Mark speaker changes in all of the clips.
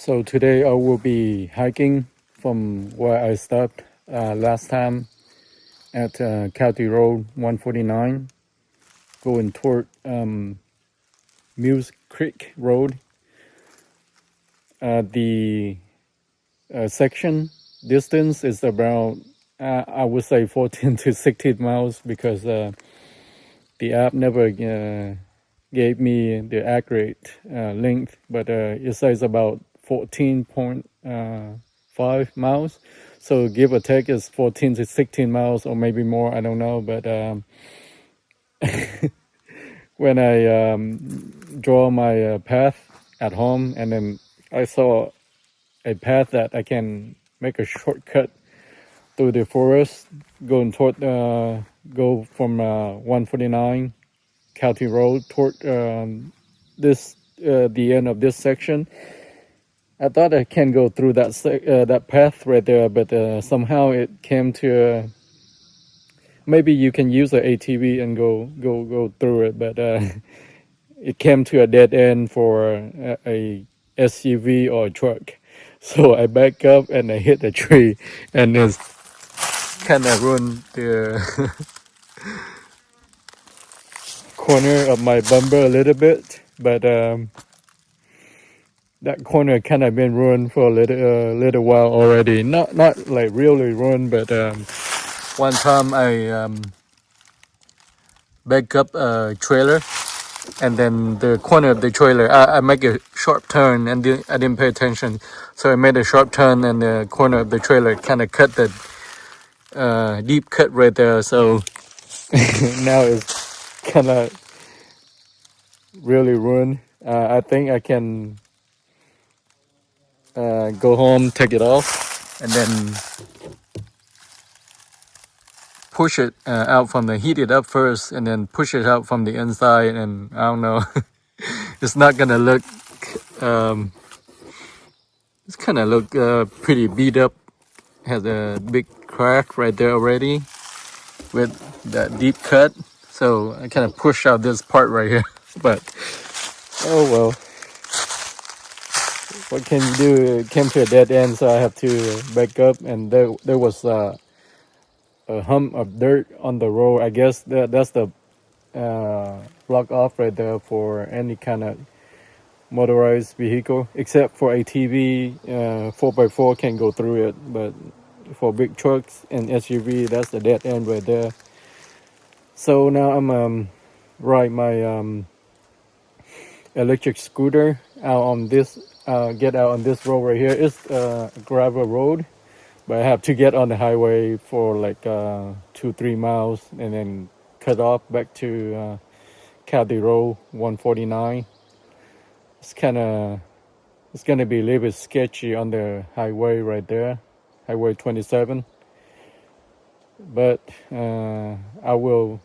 Speaker 1: So today I will be hiking from where I stopped last time at County Road 149, going toward Musecreek Road. The section distance is about, I would say 14 to 16 miles because the app never gave me the accurate length, but it says about 14.5 miles. So give or take is 14 to 16 miles or maybe more, I don't know. But when I draw my path at home, and then I saw a path that I can make a shortcut through the forest, going toward, go from 149 County Road toward this the end of this section. I thought I can go through that path right there, but somehow it came to maybe you can use an ATV and go through it, but it came to a dead end for a SUV or a truck. So I back up and I hit a tree, and it's kind of ruined the corner of my bumper a little bit, but that corner kind of been ruined for a little while already. Not like really ruined, but one time I back up a trailer, and then the corner of the trailer, I make a sharp turn, and I didn't pay attention, so I made a sharp turn, and the corner of the trailer kind of cut the deep cut right there. So now it's kind of really ruined. I think I can go home, take it off, and then push it out from the heat it up first, and then push it out from the inside. And I don't know, it's not gonna look. It's kind of look pretty beat up. Has a big crack right there already with that deep cut. So I kind of push out this part right here. But oh well, what can you do? It came to a dead end, so I have to back up. And there was a hump of dirt on the road. I guess that's the block off right there for any kind of motorized vehicle, except for ATV. 4x4 can go through it, but for big trucks and SUV, that's the dead end right there. So now I'm ride my electric scooter out on this, get out on this road right here. It's a gravel road, but I have to get on the highway for like 2-3 miles and then cut off back to County Road 149. It's gonna be a little bit sketchy on the highway right there, Highway 27. But I will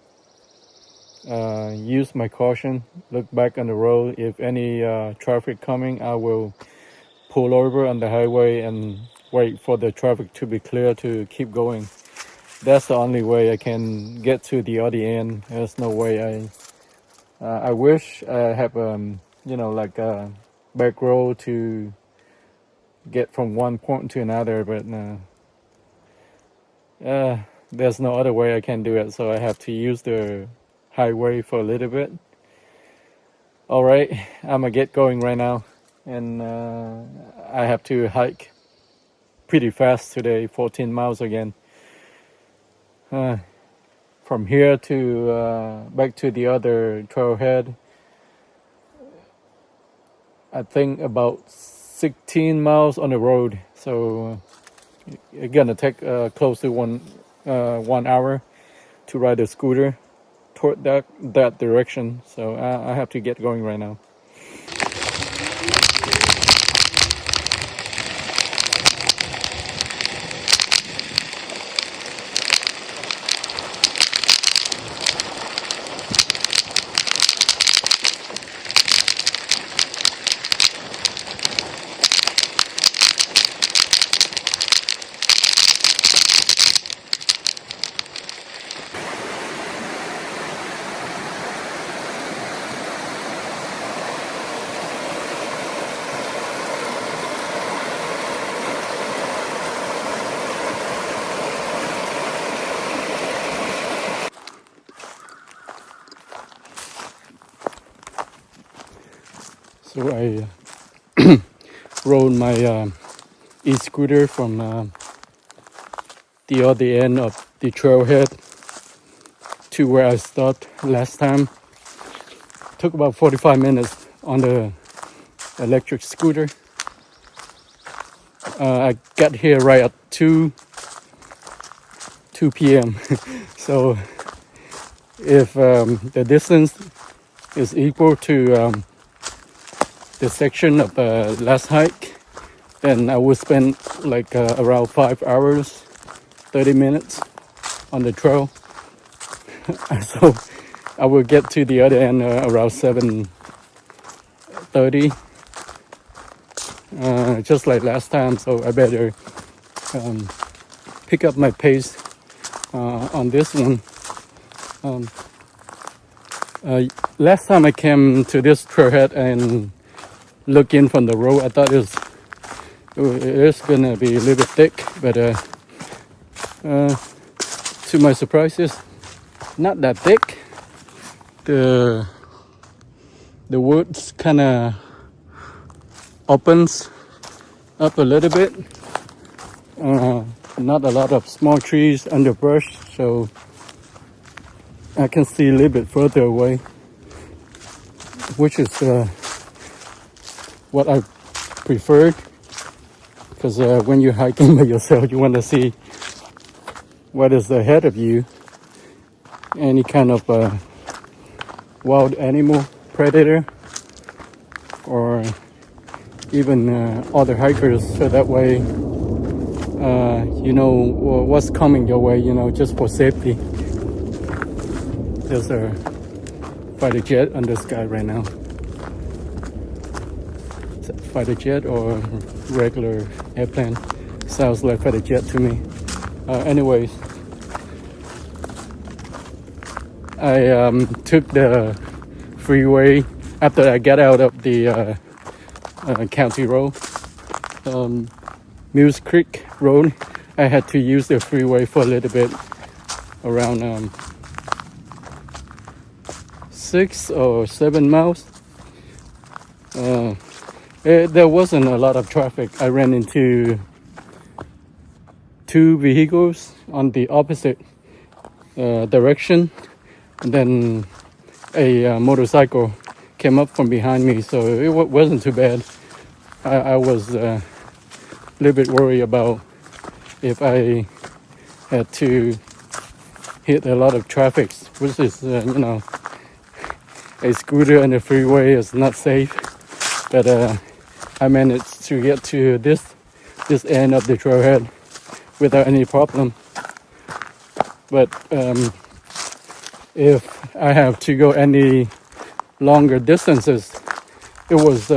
Speaker 1: use my caution, look back on the road. If any traffic coming, I will pull over on the highway and wait for the traffic to be clear to keep going. That's the only way I can get to the other end. There's no way I wish I have like a back road to get from one point to another, but there's no other way I can do it, so I have to use the highway for a little bit. All right, I'm gonna get going right now, and I have to hike pretty fast today, 14 miles again. From here to back to the other trailhead, I think about 16 miles on the road. So it's gonna take close to 1 hour to ride a scooter toward that direction. So I have to get going right now. So I rode my e-scooter from the other end of the trailhead to where I stopped last time. Took about 45 minutes on the electric scooter. I got here right at 2 p.m. So if the distance is equal to the section of the last hike, then I would spend like around 5 hours, 30 minutes on the trail. So I will get to the other end around 7:30, just like last time. So I better pick up my pace on this one. Last time I came to this trailhead and looked in from the road, I thought it was gonna be a little bit thick, but to my surprise, it's not that thick. The woods kind of opens up a little bit. Not a lot of small trees, underbrush, so I can see a little bit further away, which is what I preferred, because when you're hiking by yourself, you want to see what is ahead of you, any kind of wild animal, predator, or even other hikers, so that way you know what's coming your way, just for safety. There's a fighter jet on the sky right now. Is that fighter jet or regular airplane? Sounds like fighter jet to me. Anyways, I took the freeway after I got out of the county road, Musecreek road. I had to use the freeway for a little bit, around 6 or 7 miles. There wasn't a lot of traffic. I ran into 2 vehicles on the opposite direction, and then a motorcycle came up from behind me, so it wasn't too bad. I was a little bit worried about if I had to hit a lot of traffic, which is a scooter on the freeway is not safe. But I managed to get to this end of the trailhead without any problem. But if I have to go any longer distances, it was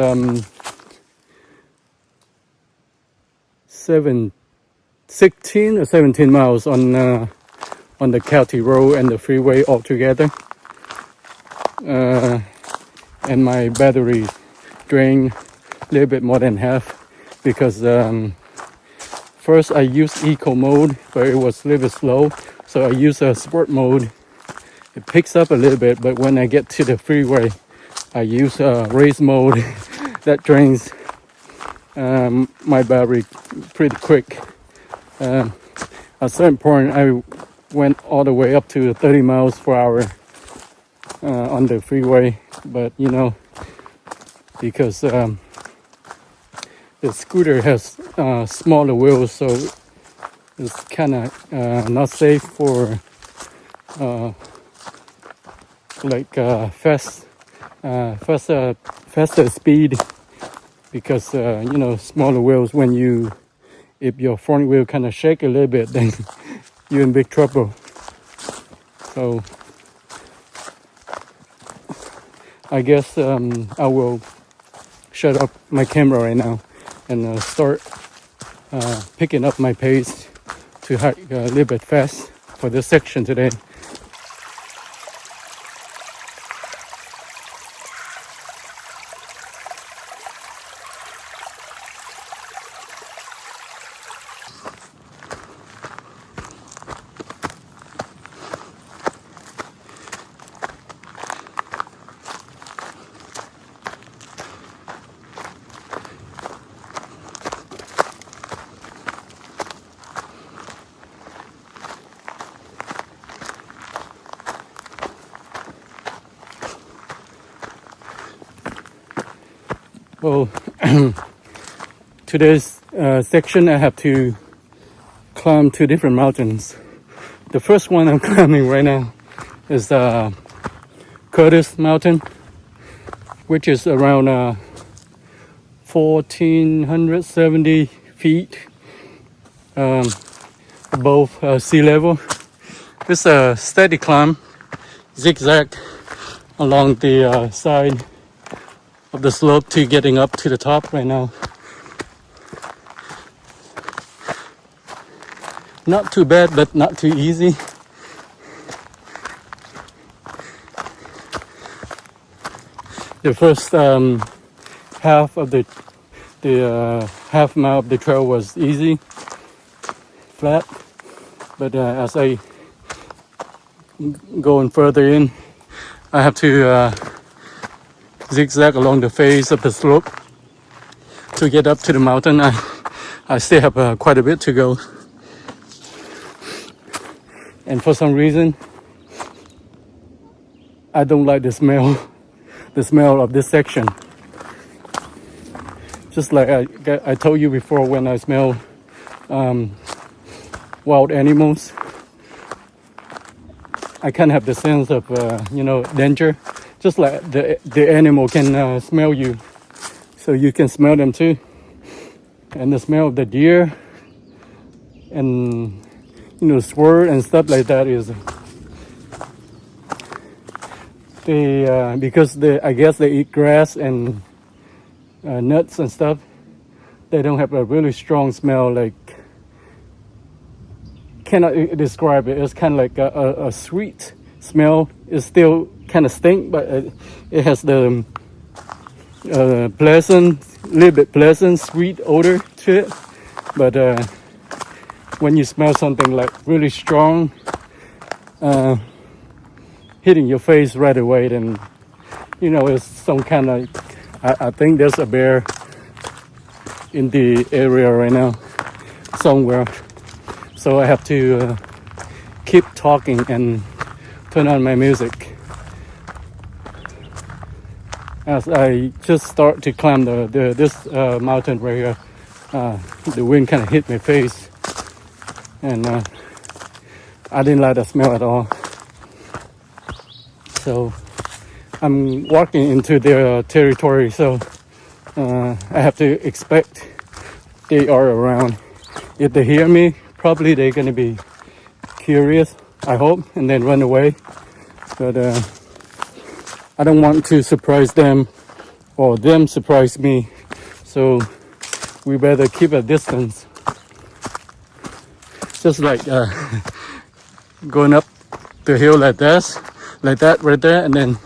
Speaker 1: 16 or 17 miles on the county road and the freeway altogether. And my battery drained a little bit more than half, because first I used eco mode, but it was a little bit slow, so I used a sport mode. It picks up a little bit, but when I get to the freeway, I use race mode. That drains my battery pretty quick. At a certain point, I went all the way up to 30 miles per hour on the freeway, but because the scooter has smaller wheels, so it's kind of not safe for faster speed, because smaller wheels, if your front wheel kind of shake a little bit, then you're in big trouble. So I guess I will shut up my camera right now and start picking up my pace to hike a little bit fast for this section today. Well, today's section I have to climb 2 different mountains. The first one I'm climbing right now is Curtis Mountain, which is around 1,470 feet above sea level. It's a steady climb, zigzag along the side of the slope to getting up to the top right now. Not too bad, but not too easy. The first half of the half mile of the trail was easy, flat, but as I going further in, I have to zigzag along the face of the slope to get up to the mountain. I still have quite a bit to go, and for some reason I don't like the smell of this section. Just like I told you before, when I smell wild animals, I can have the sense of danger. Just like the animal can smell you, so you can smell them too. And the smell of the deer and sword and stuff like that is because I guess they eat grass and nuts and stuff. They don't have a really strong smell. Like, cannot describe it. It's kind of like a sweet smell. It still kind of stink, but it has the little bit pleasant, sweet odor to it. But when you smell something like really strong, hitting your face right away, then it's some kind of. I think there's a bear in the area right now somewhere. So I have to keep talking and turn on my music as I just start to climb this mountain right here. The wind kind of hit my face, and I didn't like the smell at all. So I'm walking into their territory, so I have to expect they are around. If they hear me, probably they're going to be curious, I hope, and then run away. But I don't want to surprise them or them surprise me, so we better keep a distance. Just like going up the hill like that right there, and then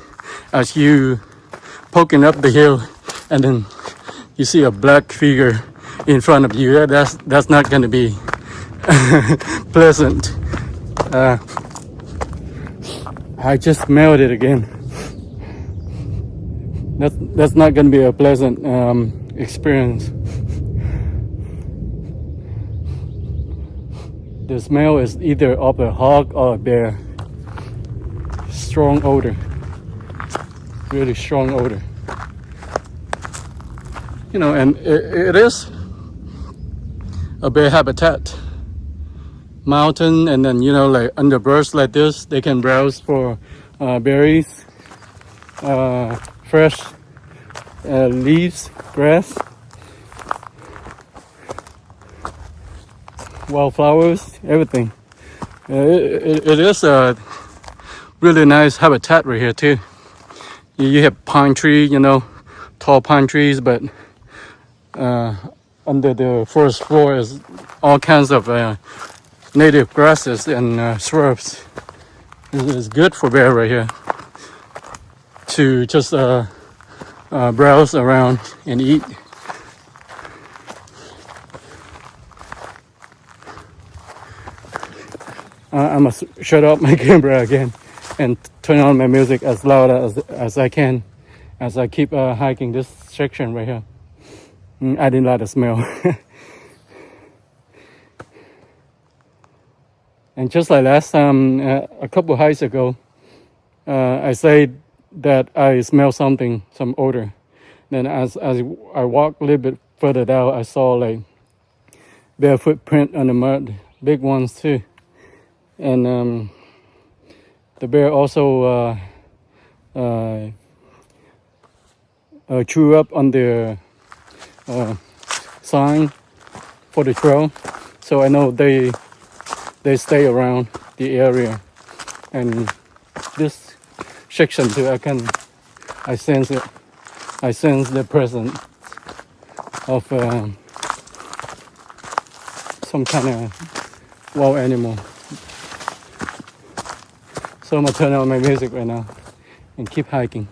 Speaker 1: as you poking up the hill, and then you see a black figure in front of you. That's not going to be pleasant. I just smelled it again. That's not going to be a pleasant experience. The smell is either of a hog or a bear. Strong odor. Really strong odor. And it is a bear habitat. Mountain, and then like underbrush like this, they can browse for berries, fresh leaves, grass, wildflowers, everything. It is a really nice habitat right here too. You have pine tree, tall pine trees, but under the first floor is all kinds of native grasses and shrubs. It's good for bear right here to just browse around and eat. I must shut up my camera again and turn on my music as loud as I can as I keep hiking this section right here. I didn't like the smell. And just like last time, a couple hikes ago, I said that I smell some odor. Then as I walked a little bit further down, I saw like bare footprint on the mud, big ones too. And the bear also uh, chew up on the sign for the trail, so I know they stay around the area. And this section too, I sense it. I sense the presence of some kind of wild animal. So I'm gonna turn on my music right now and keep hiking.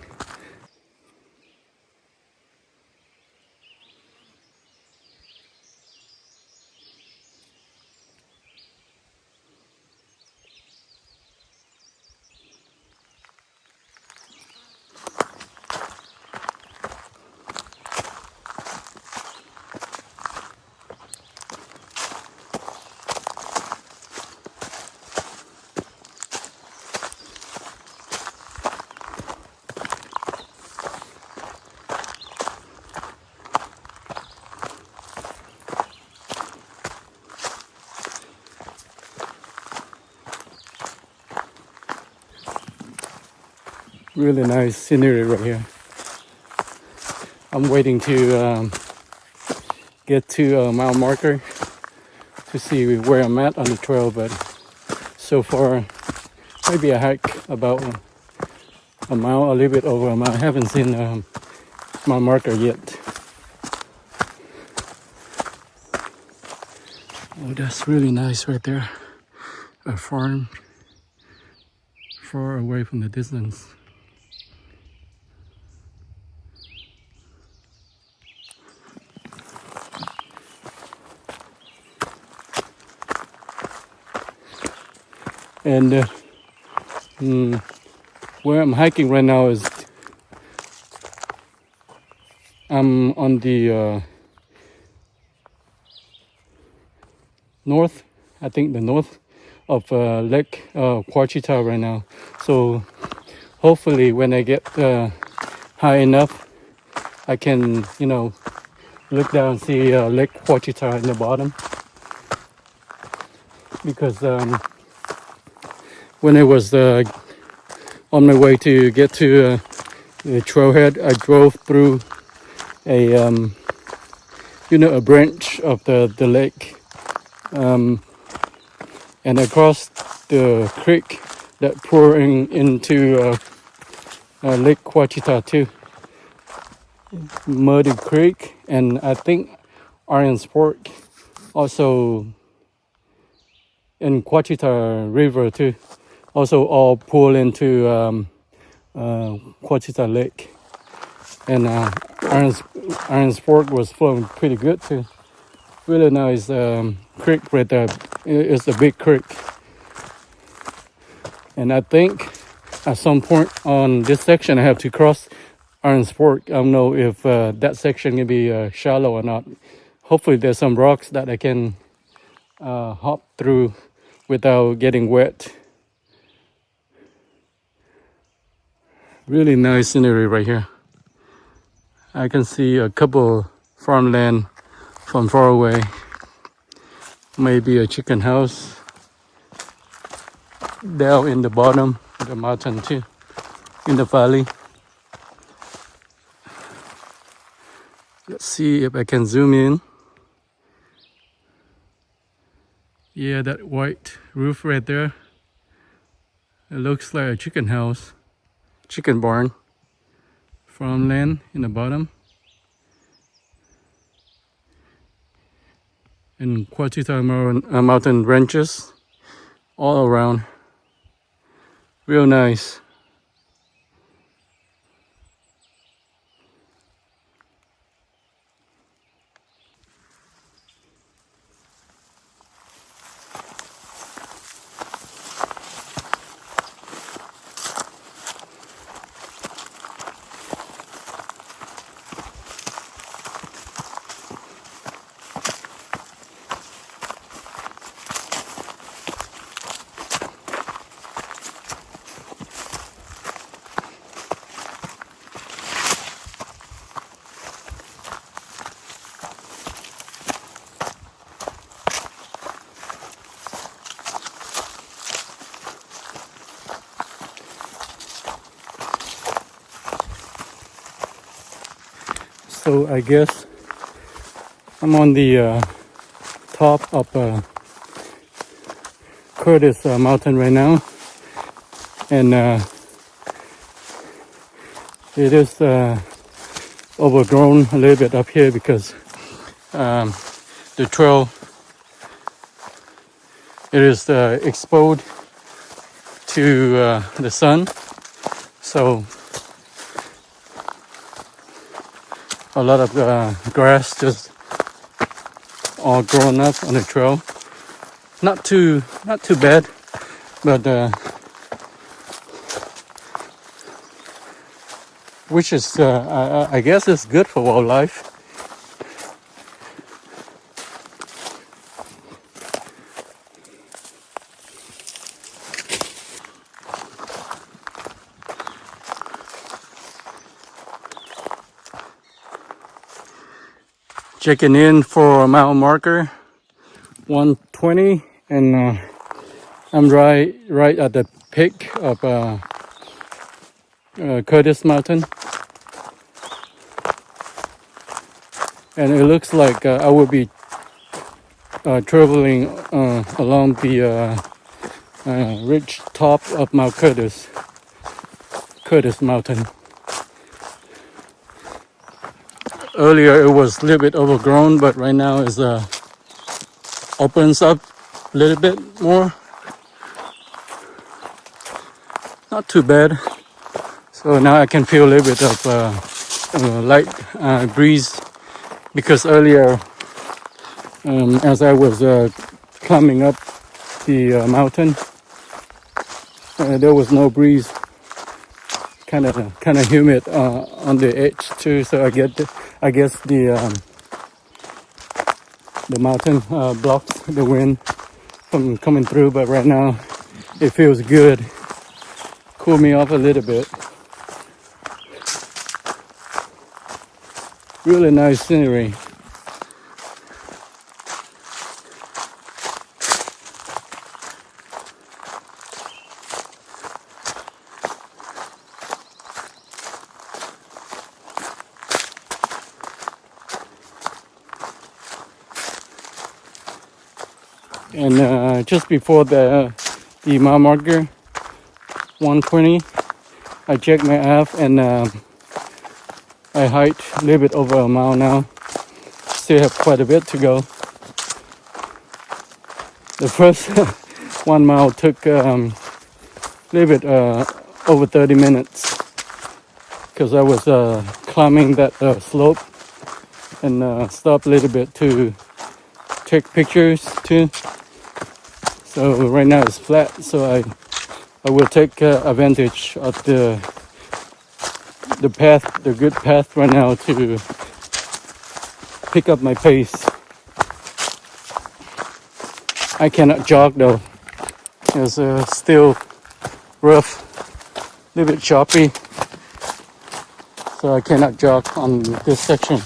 Speaker 1: Really nice scenery right here. I'm waiting to get to a mile marker to see where I'm at on the trail, but so far maybe a hike about a mile, a little bit over a mile. I haven't seen my marker yet. Oh, that's really nice right there. A farm far away from the distance. And where I'm hiking right now is I'm on the north, I think the north of Lake Ouachita right now. So hopefully when I get high enough, I can, look down and see Lake Ouachita in the bottom. Because when I was on my way to get to the trailhead, I drove through a a branch of the lake, and I crossed the creek that pouring into Lake Ouachita too. Muddy Creek, and I think Iron Sport also in Ouachita River too. Also all pull into Ouachita Lake. And Iron Sport was flowing pretty good too. Really nice creek right there. It's a big creek. And I think at some point on this section I have to cross Iron Sport. I don't know if that section can be shallow or not. Hopefully there's some rocks that I can hop through without getting wet. Really nice scenery right here. I can see a couple farmland from far away. Maybe a chicken house down in the bottom of the mountain too, in the valley. Let's see if I can zoom in. Yeah, that white roof right there. It looks like a chicken house, chicken barn. Farmland in the bottom. And Ouachita mountain ranches all around. Real nice. So I guess I'm on the top of Curtis Mountain right now, and it is overgrown a little bit up here because the trail it is exposed to the sun, so a lot of grass just all grown up on the trail. Not too bad, but which is I guess is good for wildlife. Checking in for mile marker 120, and I'm right at the peak of Curtis Mountain, and it looks like I will be traveling along the ridge top of Mount Curtis Mountain. Earlier it was a little bit overgrown, but right now it's opens up a little bit more. Not too bad. So now I can feel a little bit of light breeze, because earlier as I was climbing up the mountain, there was no breeze. Kind of humid on the edge too. So I guess the mountain blocks the wind from coming through. But right now it feels good. Cool me off a little bit. Really nice scenery. And just before the mile marker 120, I checked my app, and I hiked a little bit over a mile now. Still have quite a bit to go. The first 1 mile took a little bit over 30 minutes because I was climbing that slope, and stopped a little bit to take pictures too. So right now it's flat, so I will take advantage of the path, the good path right now, to pick up my pace. I cannot jog though. It's still rough, a little bit choppy, so I cannot jog on this section.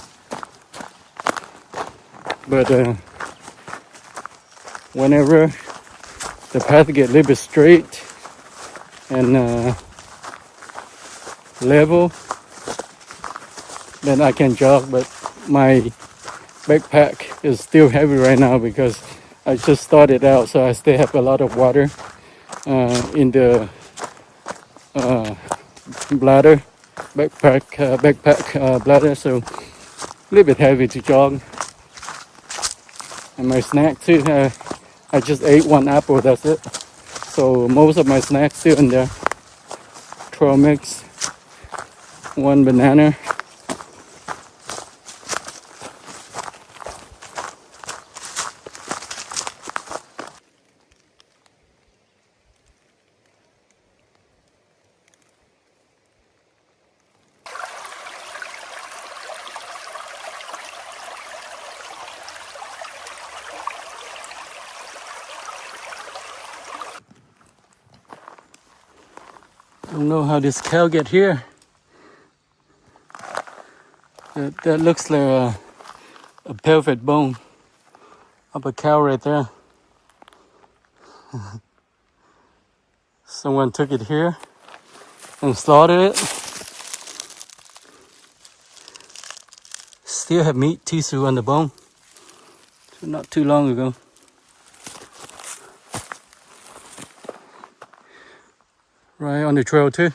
Speaker 1: But whenever the path get a little bit straight and level, then I can jog. But my backpack is still heavy right now because I just started out, so I still have a lot of water in the bladder, backpack bladder, so a little bit heavy to jog. And my snack too, I just ate one apple, that's it. So most of my snacks still in there. Trail mix, one banana. Don't know how this cow get here. That looks like a pelvic bone of a cow right there. Someone took it here and slaughtered it. still have meat tissue on the bone. Not too long ago. Right on the trail too.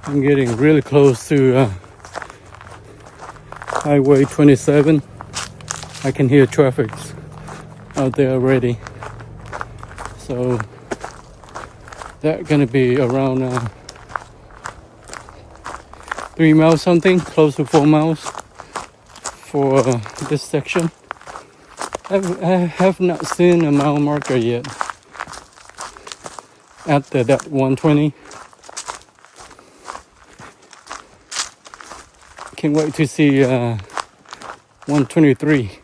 Speaker 1: I'm getting really close to Highway 27. I can hear traffic out there already. So that's gonna be around 3 miles something, close to 4 miles for this section. I have not seen a mile marker yet after that 120. Can't wait to see 123.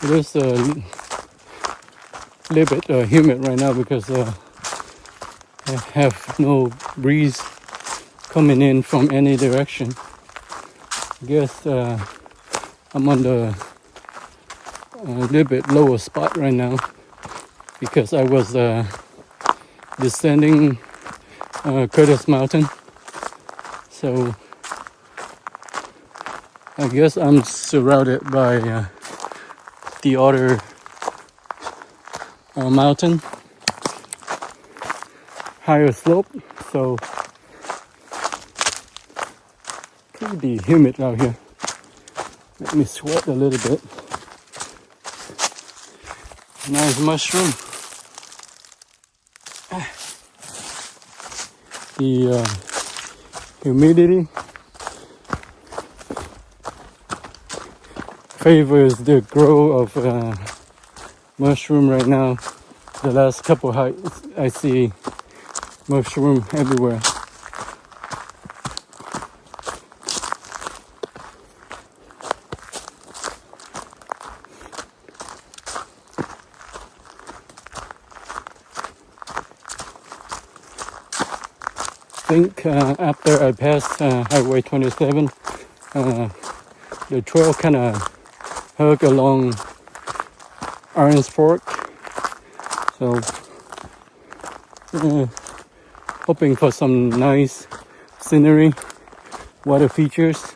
Speaker 1: It is a little bit humid right now because I have no breeze coming in from any direction. I guess I'm on the little bit lower spot right now because I was descending Curtis Mountain. So I guess I'm surrounded by the other mountain, higher slope, so pretty humid out here. Let me sweat a little bit. Nice mushroom. The humidity favors the growth of mushroom right now. The last couple hikes I see mushroom everywhere. I think after I passed Highway 27, the trail kind of hug along Orange Fork. So hoping for some nice scenery, water features.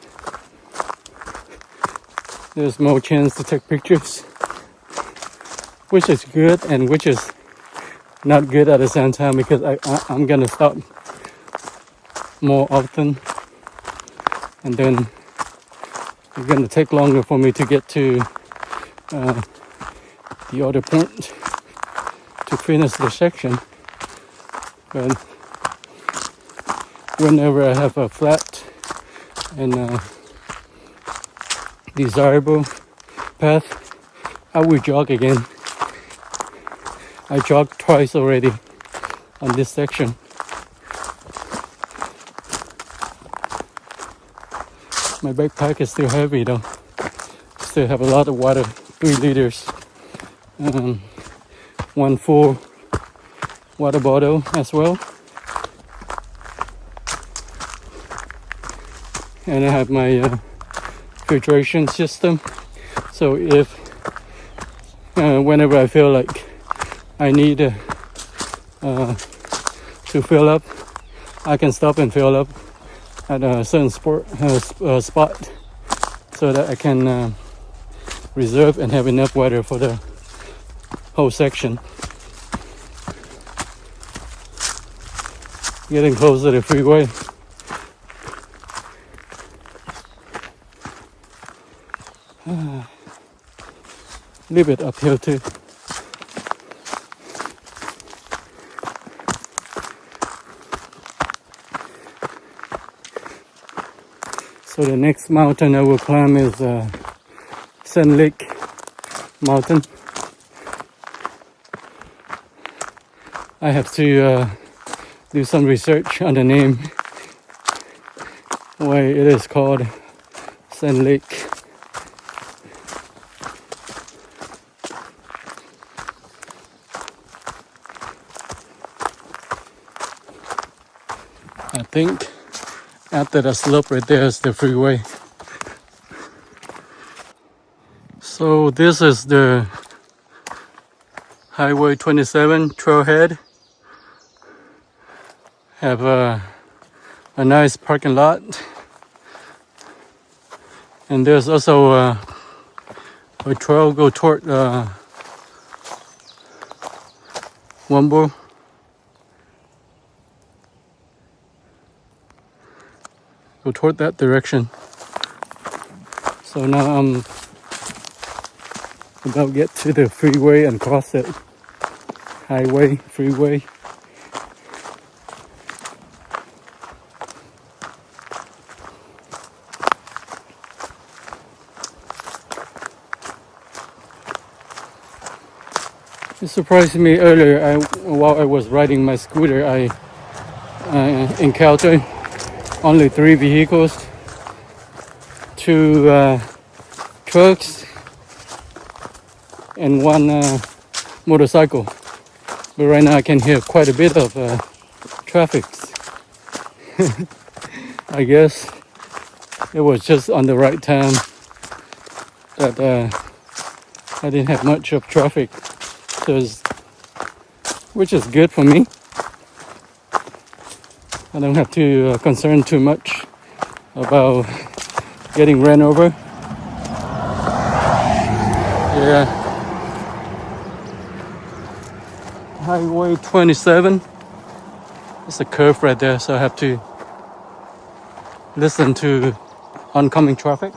Speaker 1: There's more chance to take pictures, which is good and which is not good at the same time because I'm gonna stop more often, and then it's gonna take longer for me to get to the other point to finish the section. But whenever I have a flat and desirable path, I will jog again. I jogged twice already on this section. My backpack is still heavy though. Still have a lot of water, 3 liters. 1 full water bottle as well. And I have my filtration system. So if whenever I feel like I need to fill up, I can stop and fill up at a certain spot so that I can reserve and have enough water for the whole section. Getting closer to the freeway. A little bit uphill too. So the next mountain I will climb is Sand Lake Mountain. I have to do some research on the name, why it is called Sand Lake. I think after the slope right there is the freeway. So this is the Highway 27 trailhead. Have a nice parking lot. And there's also a trail go toward Wombo. Go toward that direction. So now I'm about to get to the freeway and cross it. Highway, freeway. It surprised me earlier. While I was riding my scooter, I encountered only 3 vehicles, 2 trucks, and 1 motorcycle. But right now I can hear quite a bit of traffic. I guess it was just on the right time that I didn't have much of traffic, which is good for me. I don't have to concern too much about getting ran over. Yeah. Highway 27. It's a curve right there, so I have to listen to oncoming traffic.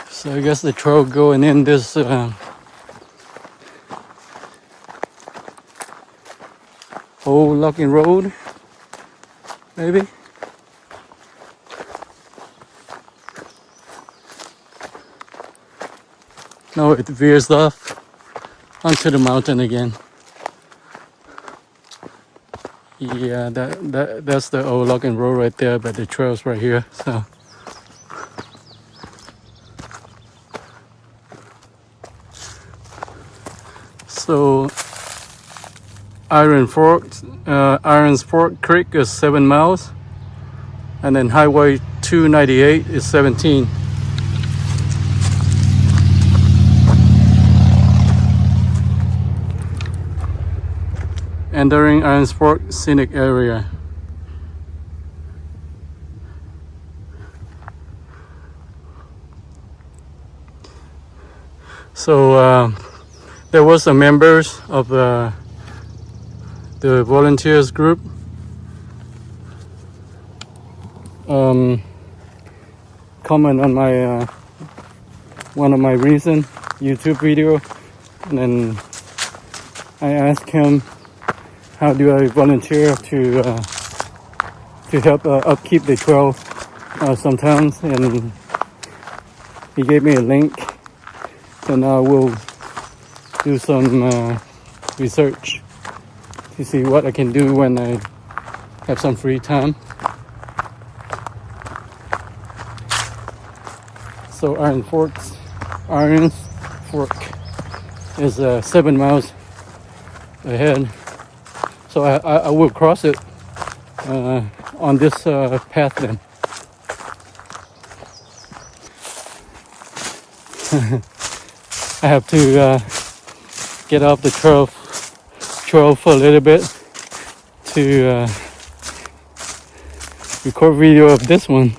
Speaker 1: So I guess the trail going in this old logging road, maybe. No, it veers off onto the mountain again. Yeah, that's the old logging road right there, but the trail's right here. So Irons Fork Creek is 7 miles, and then Highway 298 is 17. Entering Irons Fork Scenic Area. So there was some members of the volunteers group comment on my one of my recent YouTube video, and then I asked him, how do I volunteer to help upkeep the trail sometimes, and he gave me a link, and I will do some research to see what I can do when I have some free time. So Irons Fork is 7 miles ahead. So I will cross it on this path then. I have to get off the trail for a little bit to record video of this one.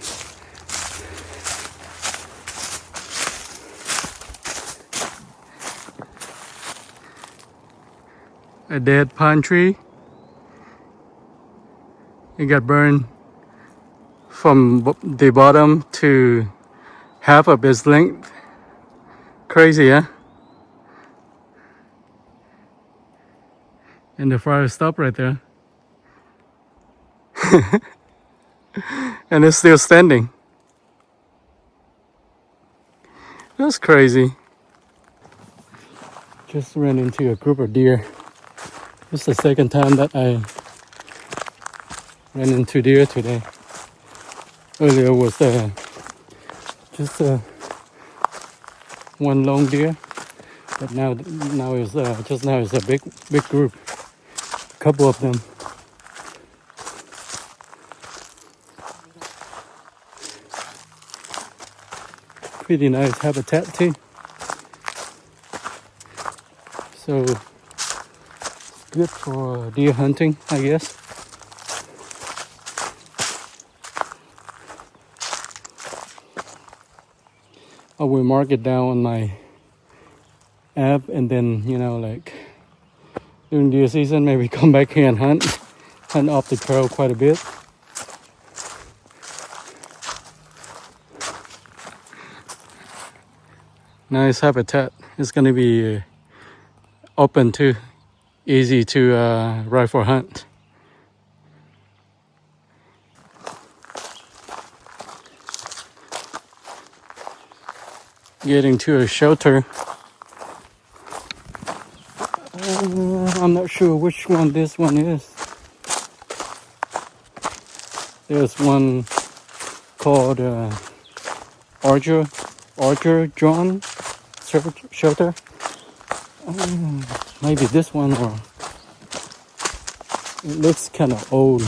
Speaker 1: A dead pine tree. It got burned from the bottom to half of its length. Crazy, huh? And the fire stopped right there. And it's still standing. That's crazy. Just ran into a group of deer. This is the second time that I ran into deer today. Earlier was just one lone deer, but now is just now is a big group, a couple of them. Pretty nice habitat too. So it's good for deer hunting, I guess. I will mark it down on my app, and then like during deer season, maybe come back here and hunt off the trail quite a bit. Nice habitat. It's gonna be open too, easy to rifle hunt. Getting to a shelter. I'm not sure which one this one is. There's one called Archer John shelter. Maybe this one, or it looks kind of old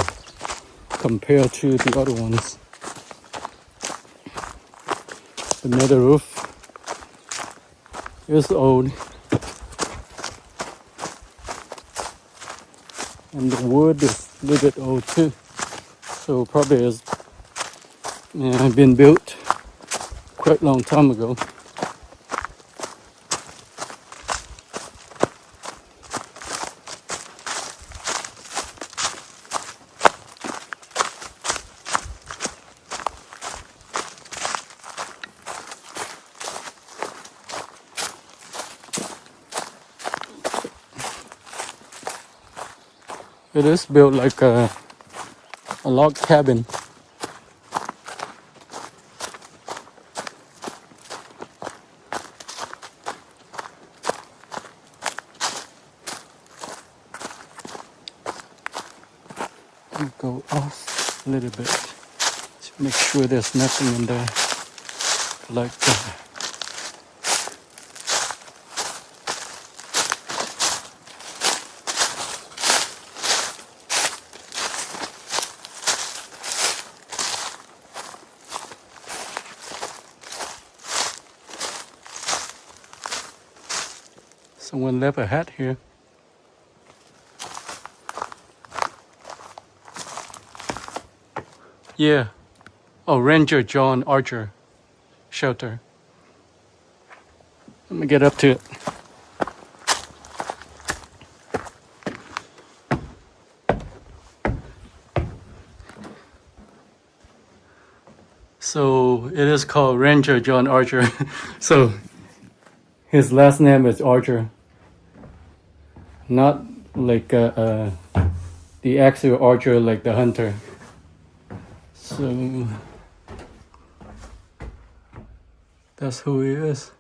Speaker 1: compared to the other ones. The metal roof is old, and the wood is a little bit old too. So probably has been built quite a long time ago. It is built like a log cabin. I'll go off a little bit to make sure there's nothing in there like someone left a hat here. Yeah. Oh, Ranger John Archer shelter. Let me get up to it. So it is called Ranger John Archer. So his last name is Archer, not like the actual archer, like the hunter. So that's who he is.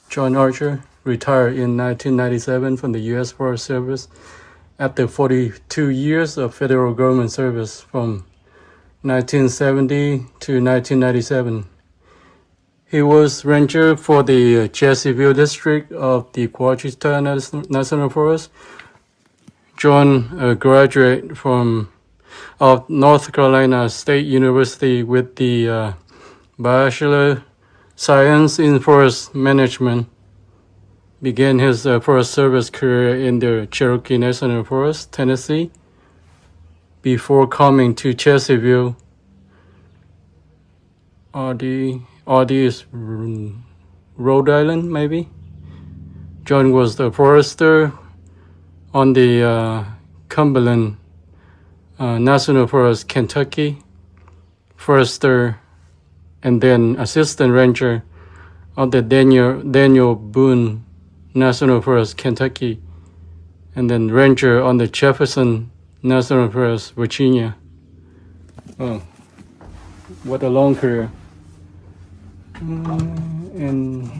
Speaker 1: John Archer retired in 1997 from the U.S. Forest Service after 42 years of federal government service from 1970 to 1997. He was ranger for the Chesapeake district of the Ouachita National Forest. John graduated of North Carolina State University with the Bachelor Science in Forest Management. Began his Forest Service career in the Cherokee National Forest, Tennessee, before coming to Chesapeake. RD is Rhode Island, maybe. John was the forester on the Cumberland National Forest, Kentucky, forester, and then assistant ranger on the Daniel Boone National Forest, Kentucky, and then ranger on the Jefferson National Forest, Virginia. Oh, what a long career. And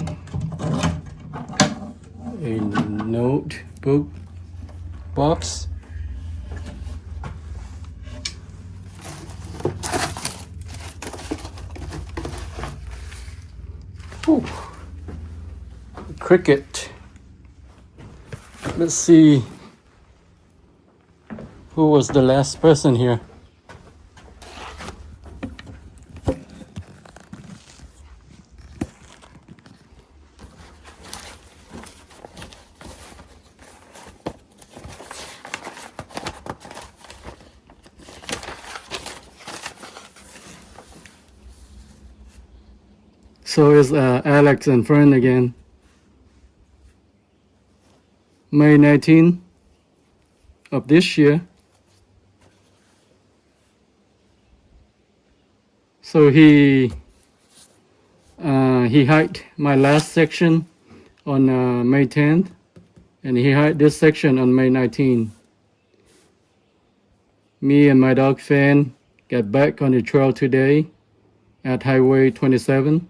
Speaker 1: a notebook box. Whew. Cricket. Let's see who was the last person here. So it's Alex and Fern again. May 19 of this year. So he hiked my last section on May 10th, and he hiked this section on May 19th. Me and my dog Fan got back on the trail today at Highway 27.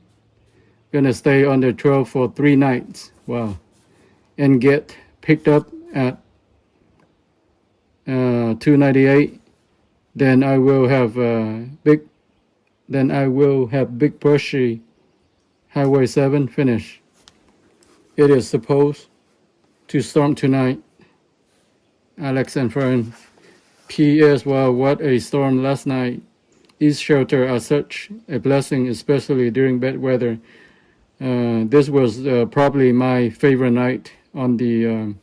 Speaker 1: Gonna stay on the trail for 3 nights. Wow. And get picked up at 298. Then I will have Big Brushy Highway 7 finish. It is supposed to storm tonight. Alex and Fern. P.S. Wow, what a storm last night. These shelters are such a blessing, especially during bad weather. This was probably my favorite night on the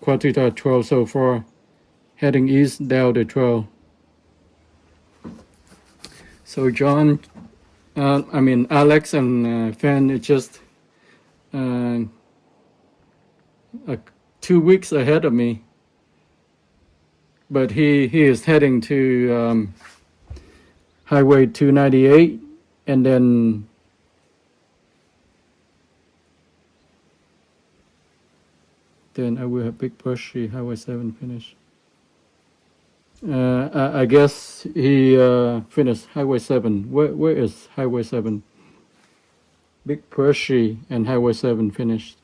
Speaker 1: Ouachita Trail so far, heading east down the trail. So Alex and Fan is just 2 weeks ahead of me. But he is heading to Highway 298, and then I will have Big Brushy Highway 7 finish. I guess he finished Highway 7. Where is Highway 7? Big Brushy and Highway 7 finished.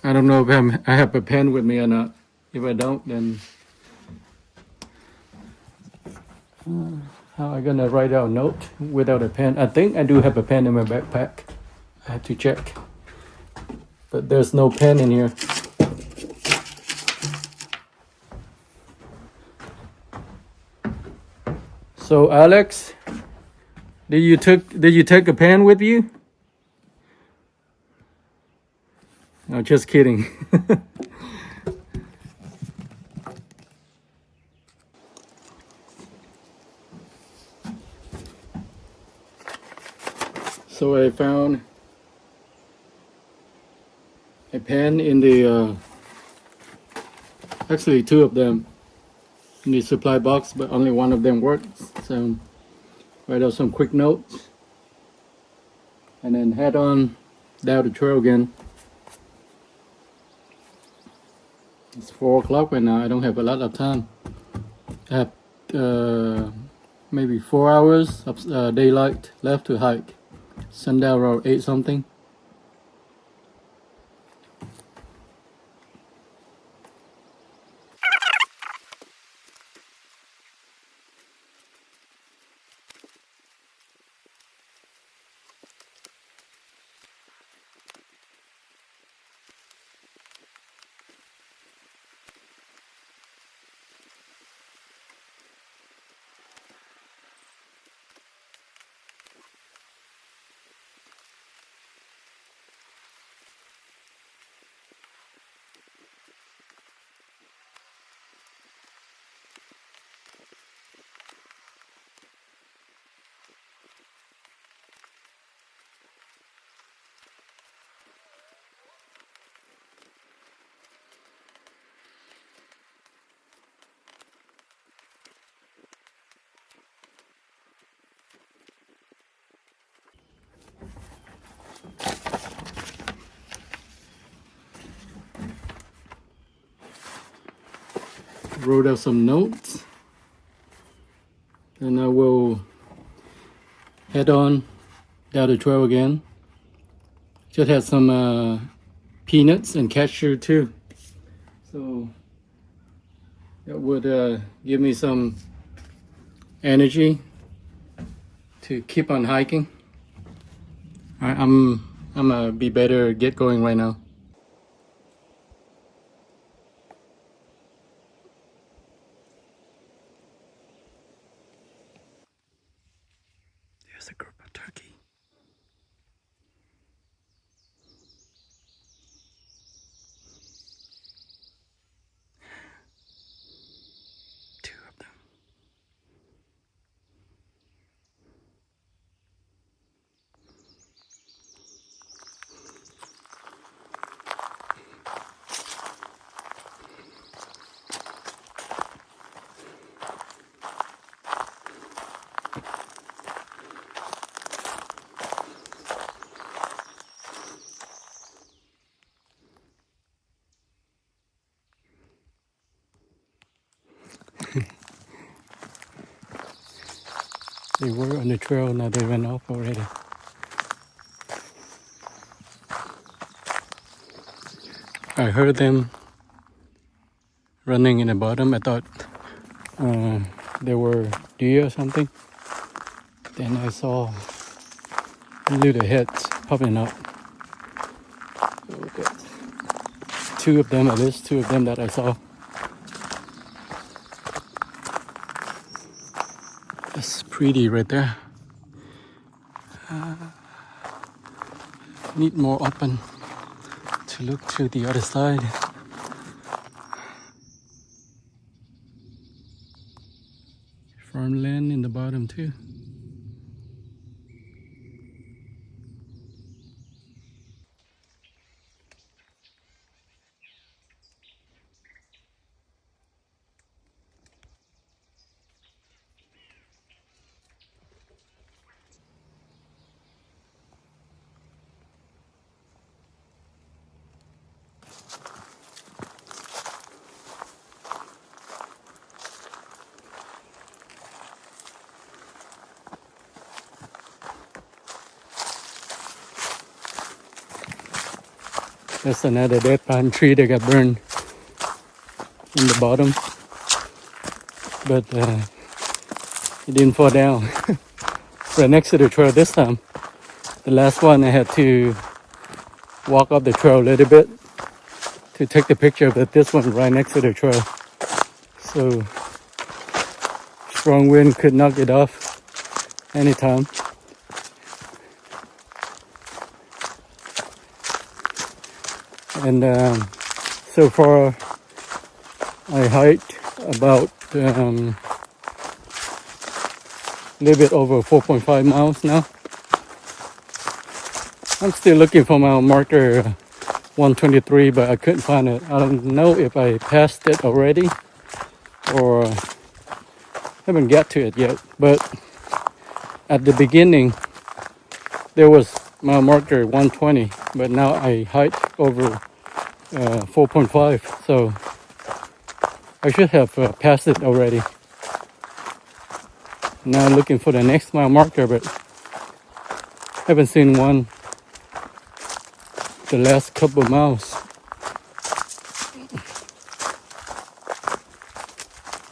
Speaker 1: I don't know if I have a pen with me or not. If I don't, then how am I gonna write out a note without a pen? I think I do have a pen in my backpack. I have to check. But there's no pen in here. So Alex, did you take a pen with you? No, just kidding. So I found a pen in the actually 2 of them in the supply box, but only one of them works. So write out some quick notes and then head on down the trail again. It's 4 o'clock right now. I don't have a lot of time. I have maybe 4 hours of daylight left to hike. Sundown around 8 something. Wrote out some notes, and I will head on down the trail again. Just had some peanuts and cashew too, so that would give me some energy to keep on hiking. I'm gonna be better get going right now. There's a group of turkey. Two of them. They were on the trail, now they went off already. I heard them running in the bottom. I thought they were deer or something. Then I saw little heads popping up. So that's two of them, at least two of them that I saw. That's pretty right there. Need more open to look to the other side. Farmland in the bottom too. That's another dead pine tree that got burned in the bottom, but it didn't fall down. Right next to the trail this time. The last one I had to walk up the trail a little bit to take the picture, but this one right next to the trail. So strong wind could knock it off anytime. And so far I hiked about a little bit over 4.5 miles now. I'm still looking for my marker 123, but I couldn't find it. I don't know if I passed it already or haven't got to it yet. But at the beginning there was mile marker 120, but now I hiked over 4.5, so I should have passed it already. Now looking for the next mile marker, but haven't seen one the last couple of miles.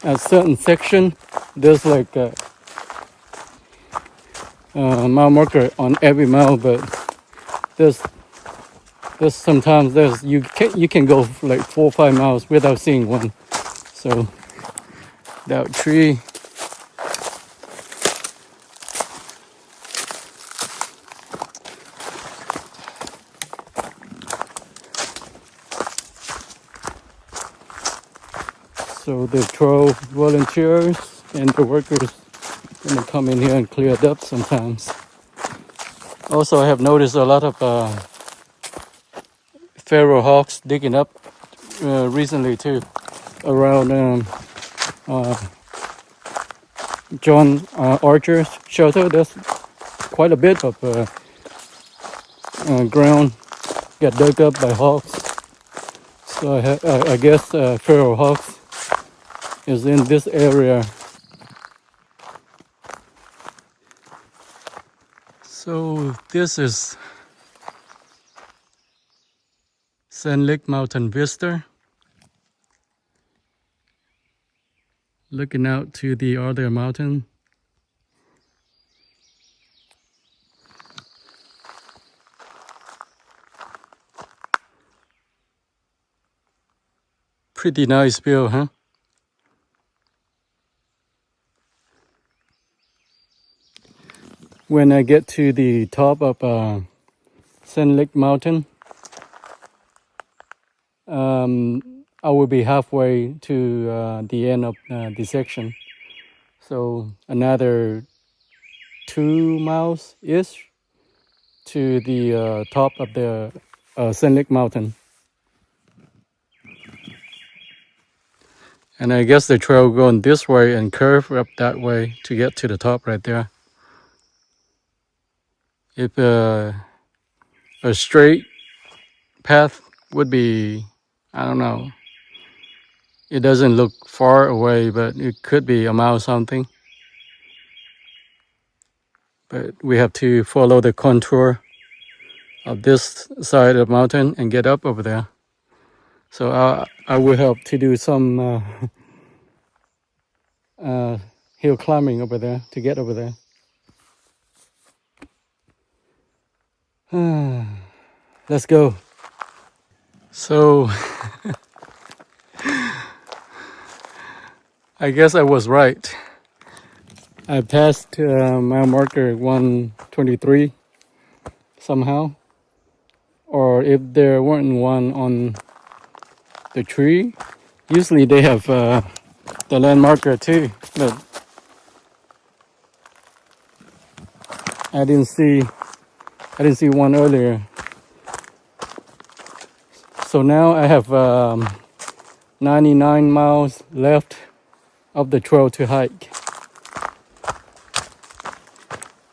Speaker 1: At certain section, there's like a mile marker on every mile, but there's sometimes you can go like 4 or 5 miles without seeing one. So that tree. So the trail volunteers and the workers gonna come in here and clear it up sometimes. Also, I have noticed a lot of feral hawks digging up recently too, around John Archer's shelter. There's quite a bit of ground got dug up by hawks. So I guess feral hawks is in this area. So this is Sand Lake Mountain Vista. Looking out to the other mountain Pretty nice view, huh? When I get to the top of Sand Lake Mountain, I will be halfway to the end of the section. So another 2 miles ish to the top of the Sand Lake Mountain. And I guess the trail going this way and curve up that way to get to the top right there. If a straight path would be, I don't know, it doesn't look far away, but it could be a mile something. But we have to follow the contour of this side of the mountain and get up over there. So I will have to do some hill climbing over there to get over there. Let's go. So I guess I was right. I passed mile marker 123 somehow. Or if there weren't one on the tree, usually they have the land marker too, but I didn't see one earlier. So now I have 99 miles left of the trail to hike.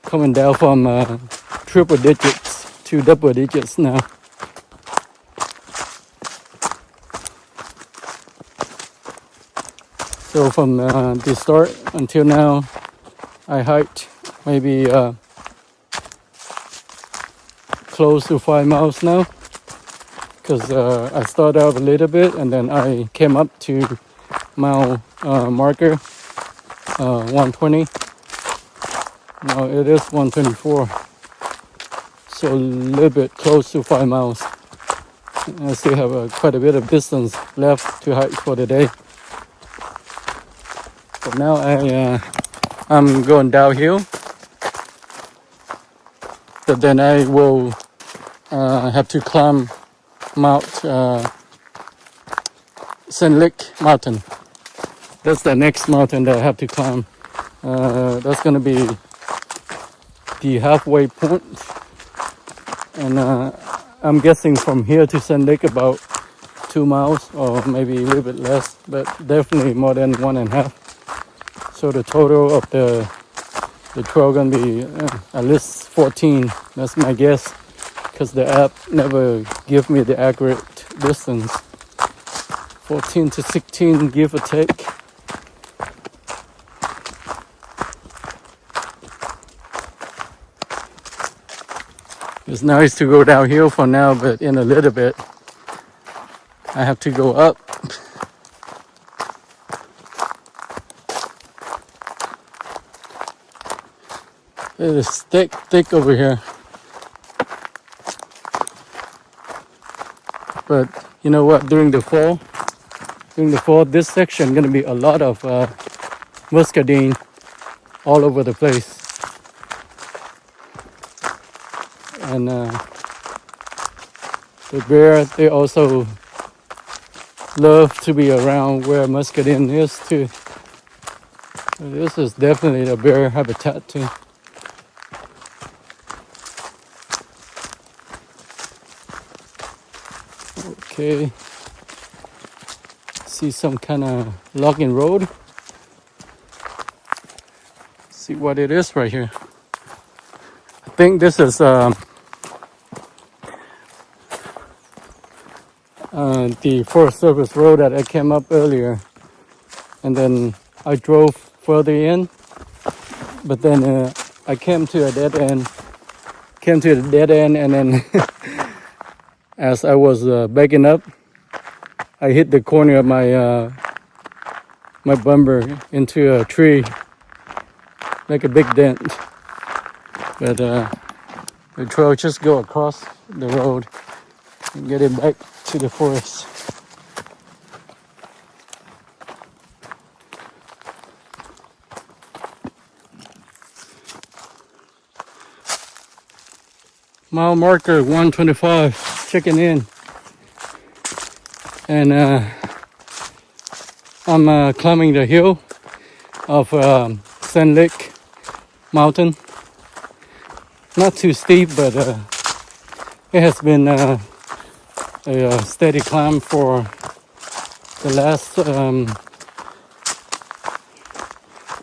Speaker 1: Coming down from triple digits to double digits now. So from the start until now, I hiked maybe close to 5 miles now. Because I started out a little bit and then I came up to mile marker 120. Now it is 124. So a little bit close to 5 miles. I still have quite a bit of distance left to hike for the day. But now I'm going downhill. But then I will have to climb Mount Sand Lake Mountain. That's the next mountain that I have to climb. That's gonna be the halfway point. And I'm guessing from here to Sand Lake about 2 miles or maybe a little bit less, but definitely more than 1.5. So the total of the trail gonna be at least 14. That's my guess, because the app never give me the accurate distance. 14 to 16, give or take. It's nice to go downhill for now, but in a little bit, I have to go up. It is thick over here. But you know what? During the fall, this section gonna be a lot of muscadine all over the place. And the bear, they also love to be around where muscadine is too. So this is definitely the bear habitat too. Okay, see some kind of logging road. See what it is right here. I think this is the Forest Service road that I came up earlier, and then I drove further in, but then I came to a dead end. And then as I was backing up, I hit the corner of my my bumper into a tree, make a big dent. But the trail just go across the road and get it back to the forest. Mile marker 125, checking in. And I'm climbing the hill of Sand Lake Mountain. Not too steep, but it has been a steady climb for the last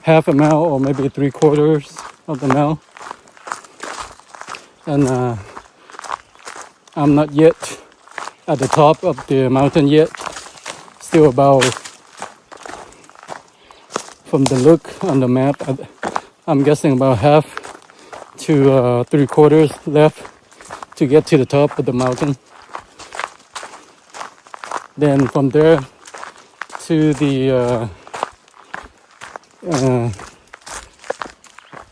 Speaker 1: half a mile or maybe 3/4 of the mile. And I'm not yet at the top of the mountain yet. Still about, from the look on the map, I'm guessing about half to 3/4 left to get to the top of the mountain. Then from there to the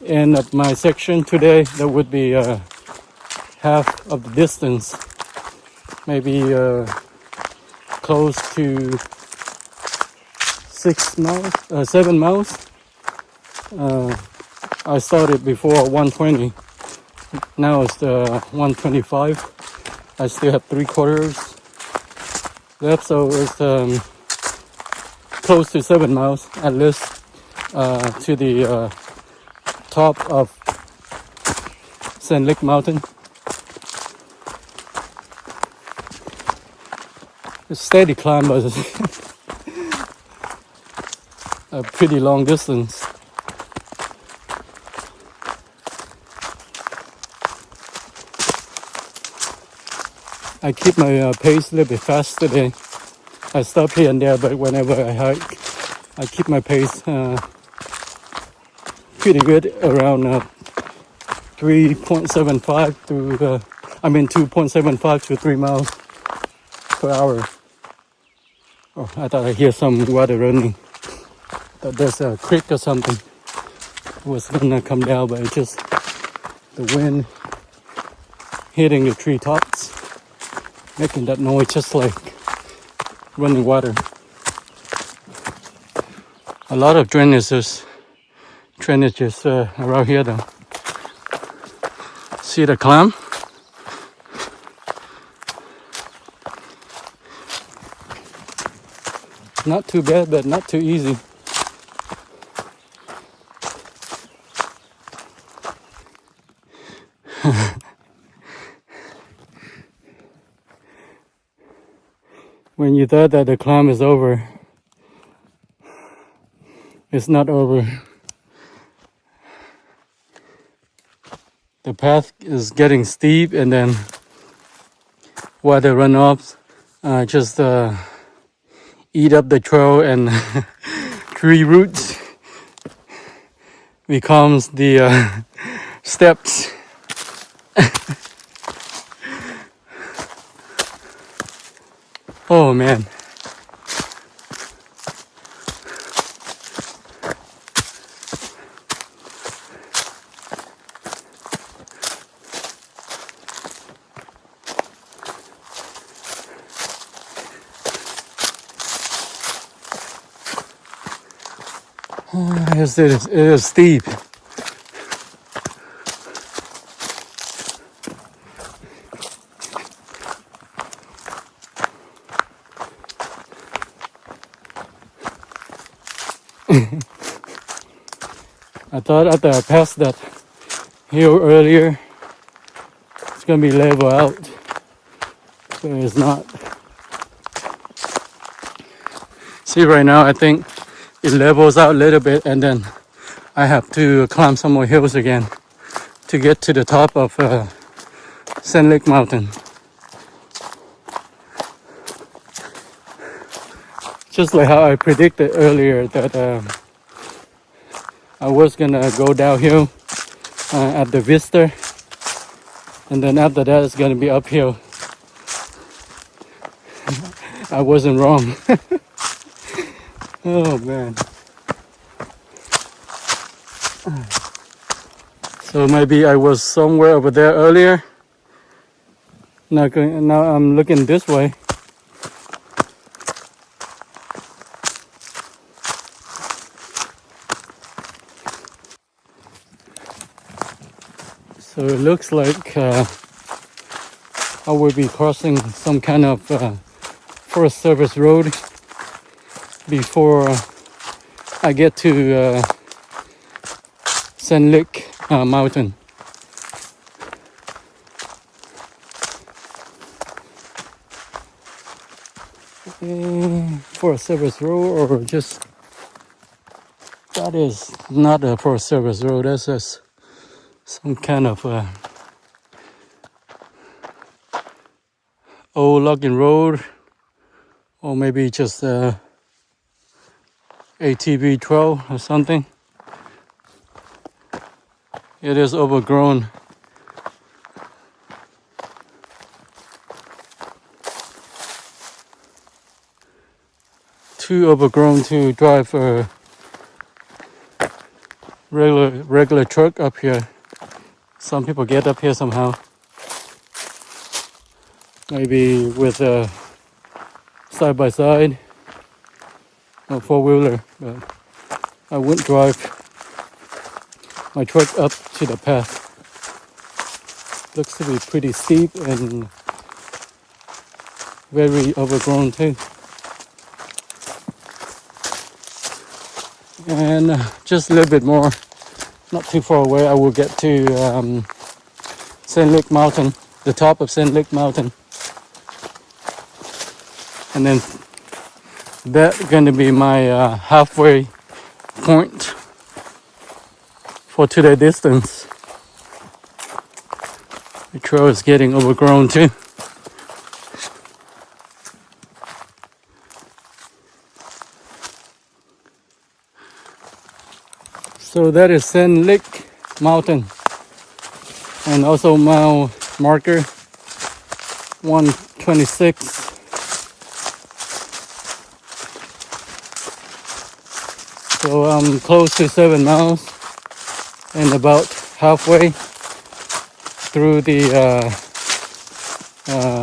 Speaker 1: end of my section today, that would be half of the distance, maybe close to 7 miles. I started before 120. Now it's 125. I still have 3/4 left, so it's close to 7 miles at least to the top of Sand Lake Mountain. It's a steady climb, but it's a pretty long distance. I keep my pace a little bit fast today. I stop here and there, but whenever I hike, I keep my pace pretty good, around 3.75 to 2.75 to 3 miles per hour. Oh, I thought I hear some water running. Thought there's a creek or something. It was gonna come down, but it's just the wind hitting the tree tops, making that noise just like running water. A lot of drainages around here though. See the climb? Not too bad, but not too easy. When you thought that the climb is over, it's not over. The path is getting steep, and then water runoffs just eat up the trail, and tree roots becomes the steps. Oh man. Yes, it is steep. I thought after I passed that hill earlier, it's gonna be level out, but it's not. See, right now I think it levels out a little bit, and then I have to climb some more hills again to get to the top of Sand Lake Mountain. Just like how I predicted earlier that I was gonna go downhill at the Vista, and then after that it's gonna be uphill. I wasn't wrong. Oh man. So maybe I was somewhere over there earlier. Now I'm looking this way. So it looks like I will be crossing some kind of Forest Service road before I get to Sand Lake Mountain. Forest Service road, or just that is not a Forest Service road. That's just some kind of old logging road, or maybe just ATV trail or something. It is overgrown. Too overgrown to drive a regular truck up here. Some people get up here somehow. Maybe with a side by side or four-wheeler, but I wouldn't drive my truck up to the path. Looks to be pretty steep and very overgrown too. And just a little bit more, not too far away, I will get to Sand Lake Mountain, the top of Sand Lake Mountain. And then that's going to be my halfway point for today's distance. The trail is getting overgrown too. So that is Sand Lake Mountain, and also mile marker 126. So I'm close to 7 miles and about halfway through the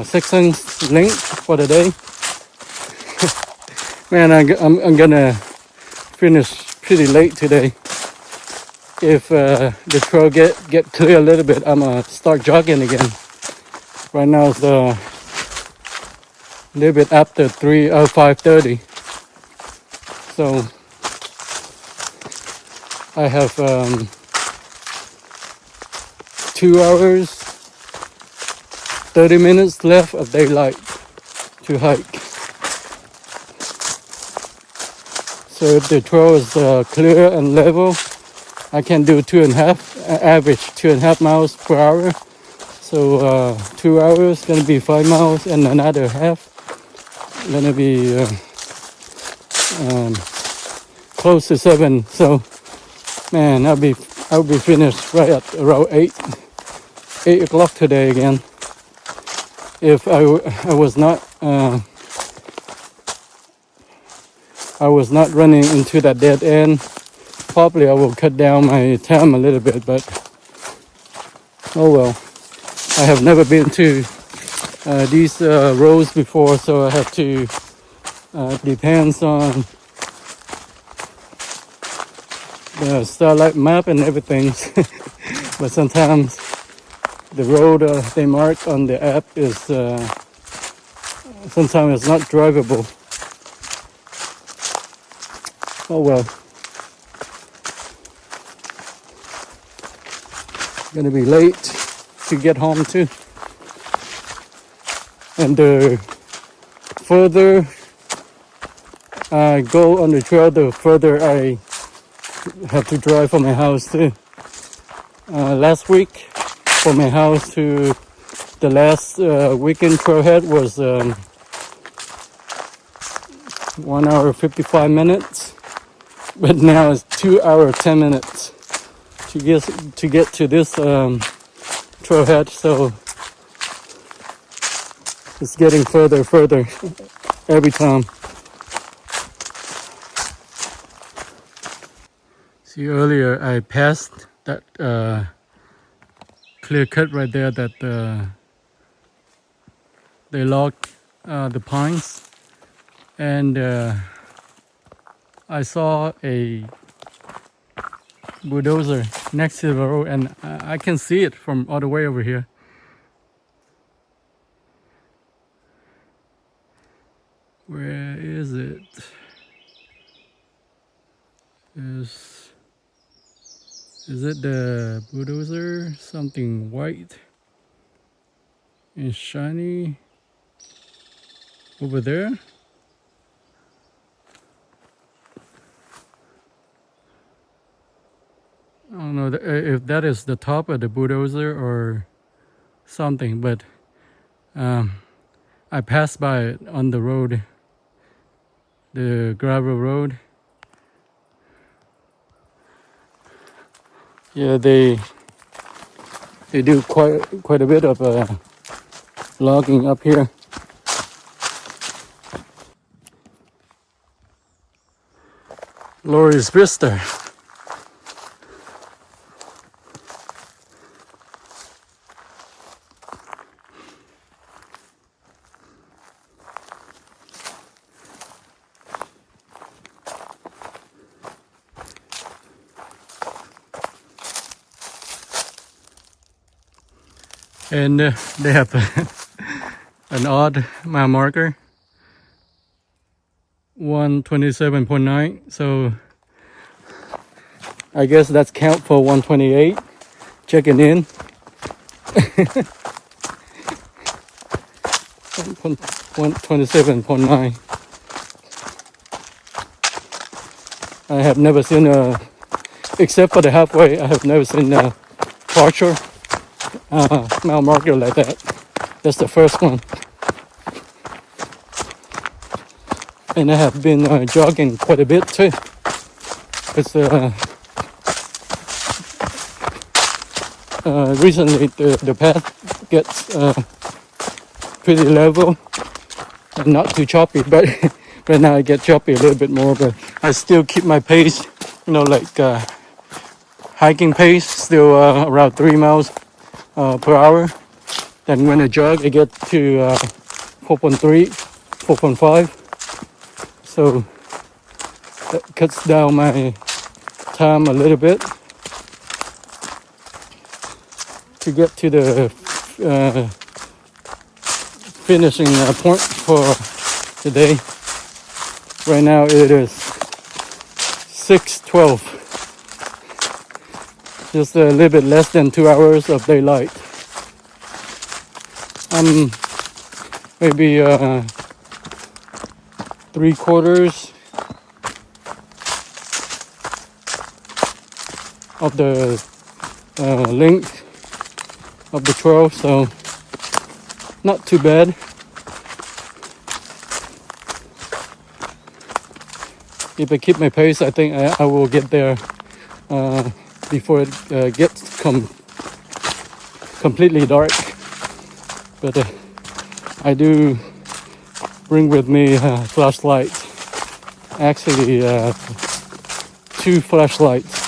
Speaker 1: sections linked for the day. Man, I'm gonna finish pretty late today. If the trail get clear a little bit, I'm gonna start jogging again. Right now it's a little bit after 5:30. So I have 2 hours, 30 minutes left of daylight to hike. So if the trail is clear and level, I can do 2.5, average 2.5 miles per hour. So 2 hours gonna be 5 miles, and another half gonna be close to 7. So man, I'll be finished right at around 8 o'clock today again. If I was not running into that dead end, probably I will cut down my time a little bit, but oh well. I have never been to these roads before, so I have to depends on the satellite map and everything. But sometimes the road they mark on the app is sometimes it's not drivable. Oh well. Gonna be late to get home too. And the further I go on the trail, the further I have to drive from my house too. Last week, from my house to the last weekend trailhead was 1 hour 55 minutes, but now it's 2 hours 10 minutes to get to this trailhead. So it's getting further every time. See, earlier I passed that clear cut right there that they logged the pines, and I saw a bulldozer next to the road, and I can see it from all the way over here. Where is it? Is it the bulldozer? Something white and shiny over there? I don't know if that is the top of the bulldozer or something, but I passed by it on the road, the gravel road. Yeah, they do quite a bit of logging up here. Lori's Vista. And they have an odd mile marker, 127.9. So I guess that's count for 128. Checking in. 127.9. I have never seen except for the halfway, I have never seen a partial mile marker like that. That's the first one. And I have been jogging quite a bit too. It's recently the path gets pretty level and not too choppy, but right now I get choppy a little bit more, but I still keep my pace, like hiking pace, still around 3 miles per hour. Then when I jog, I get to 4.3, 4.5. So that cuts down my time a little bit to get to the finishing point for today. Right now it is 6:12. Just a little bit less than 2 hours of daylight. I'm maybe 3/4 of the length of the trail, so not too bad. If I keep my pace, I think I will get there before it gets completely dark. But I do bring with me flashlights. Actually, 2 flashlights.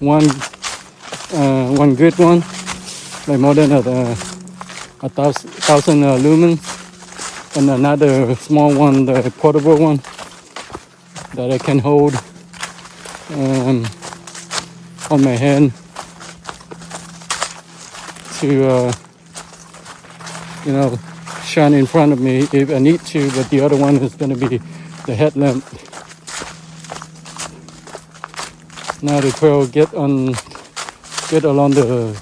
Speaker 1: One good one, like more than a thousand lumens, and another small one, the portable one that I can hold on my hand to shine in front of me if I need to, but the other one is going to be the headlamp. Now the trail get along the,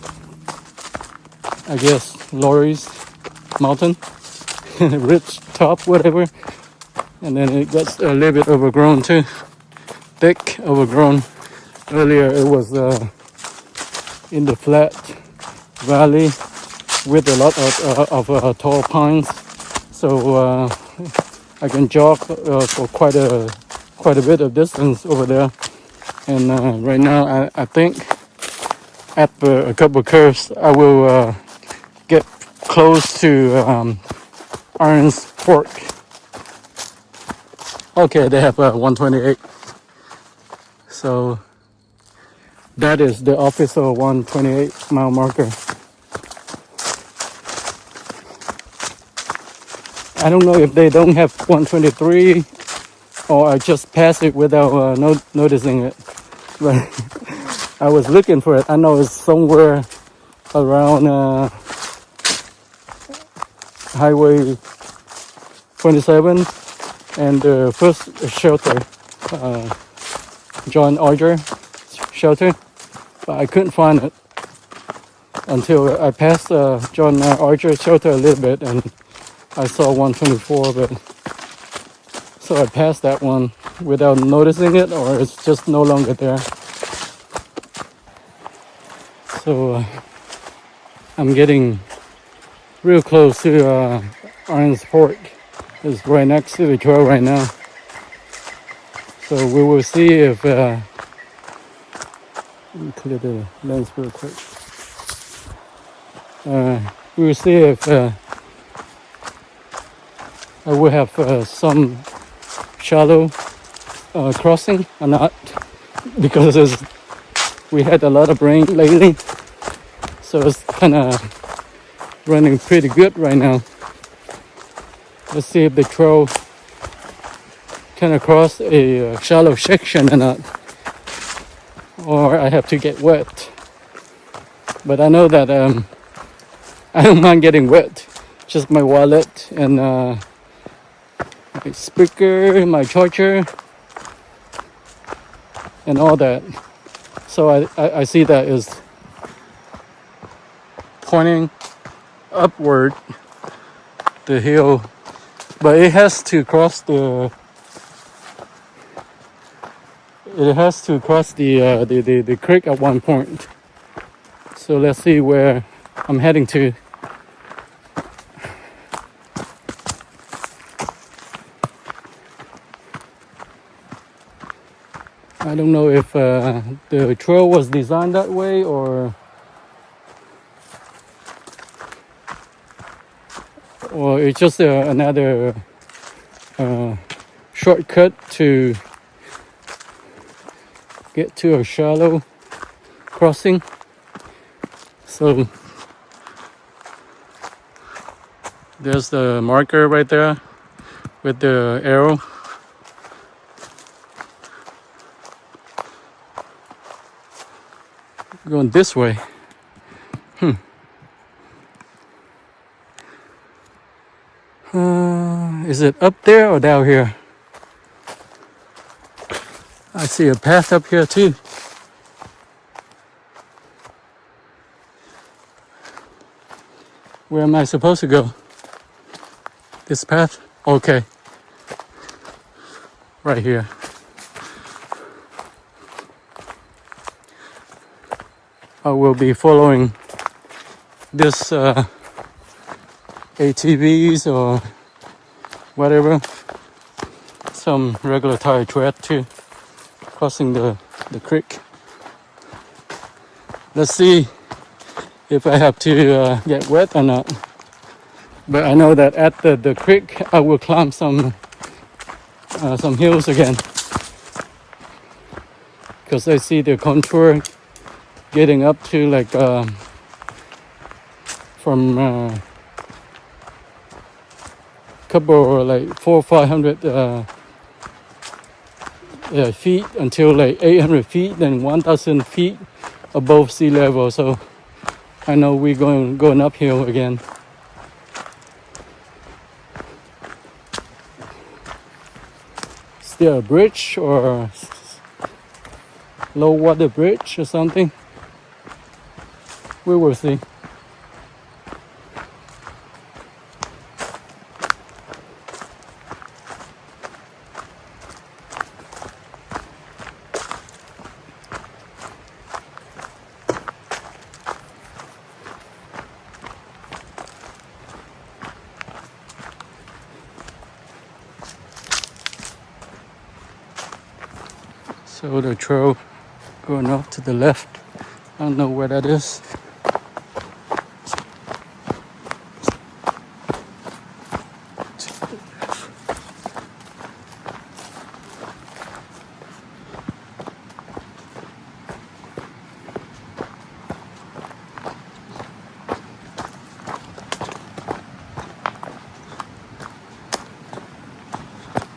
Speaker 1: I guess, Lori's mountain, ridge top, whatever, and then it gets a little bit overgrown too, thick, overgrown. Earlier it was in the flat valley with a lot of tall pines, so I can jog for quite a bit of distance over there. And right now I think after a couple of curves I will get close to Iron's Fork. Okay, they have 128, so that is the official 128 mile marker. I don't know if they don't have 123 or I just passed it without noticing it, but I was looking for it. I know it's somewhere around Highway 27 and the first shelter, John Archer shelter, but I couldn't find it until I passed John Archer shelter a little bit and I saw 124, but so I passed that one without noticing it, or it's just no longer there. So I'm getting real close to Orange Fork. It's right next to the trail right now. So we will see if let me clear the lens real quick. We will see if I will have some shallow crossing or not, because we had a lot of rain lately, so it's kind of running pretty good right now. Let's see if the trail can cross a shallow section or not, or I have to get wet. But I know that I don't mind getting wet. Just my wallet and my speaker, my charger, and all that. So I see that is pointing upward the hill, but it has to cross the creek at one point. So let's see where I'm heading to. I don't know if the trail was designed that way or it's just another shortcut to get to a shallow crossing. So there's the marker right there with the arrow. Going this way. Is it up there or down here? I see a path up here too. Where am I supposed to go? This path? Okay. Right here. I will be following this ATVs or whatever. Some regular tire tread too. Crossing the creek. Let's see if I have to get wet or not. But I know that at the creek I will climb some hills again, because I see the contour getting up to like from couple like 400 or 500 feet until like 800 feet, then 1,000 feet above sea level. So I know we're going uphill again. Is there a bridge or low water bridge or something? We will see. So the trail going off to the left. I don't know where that is.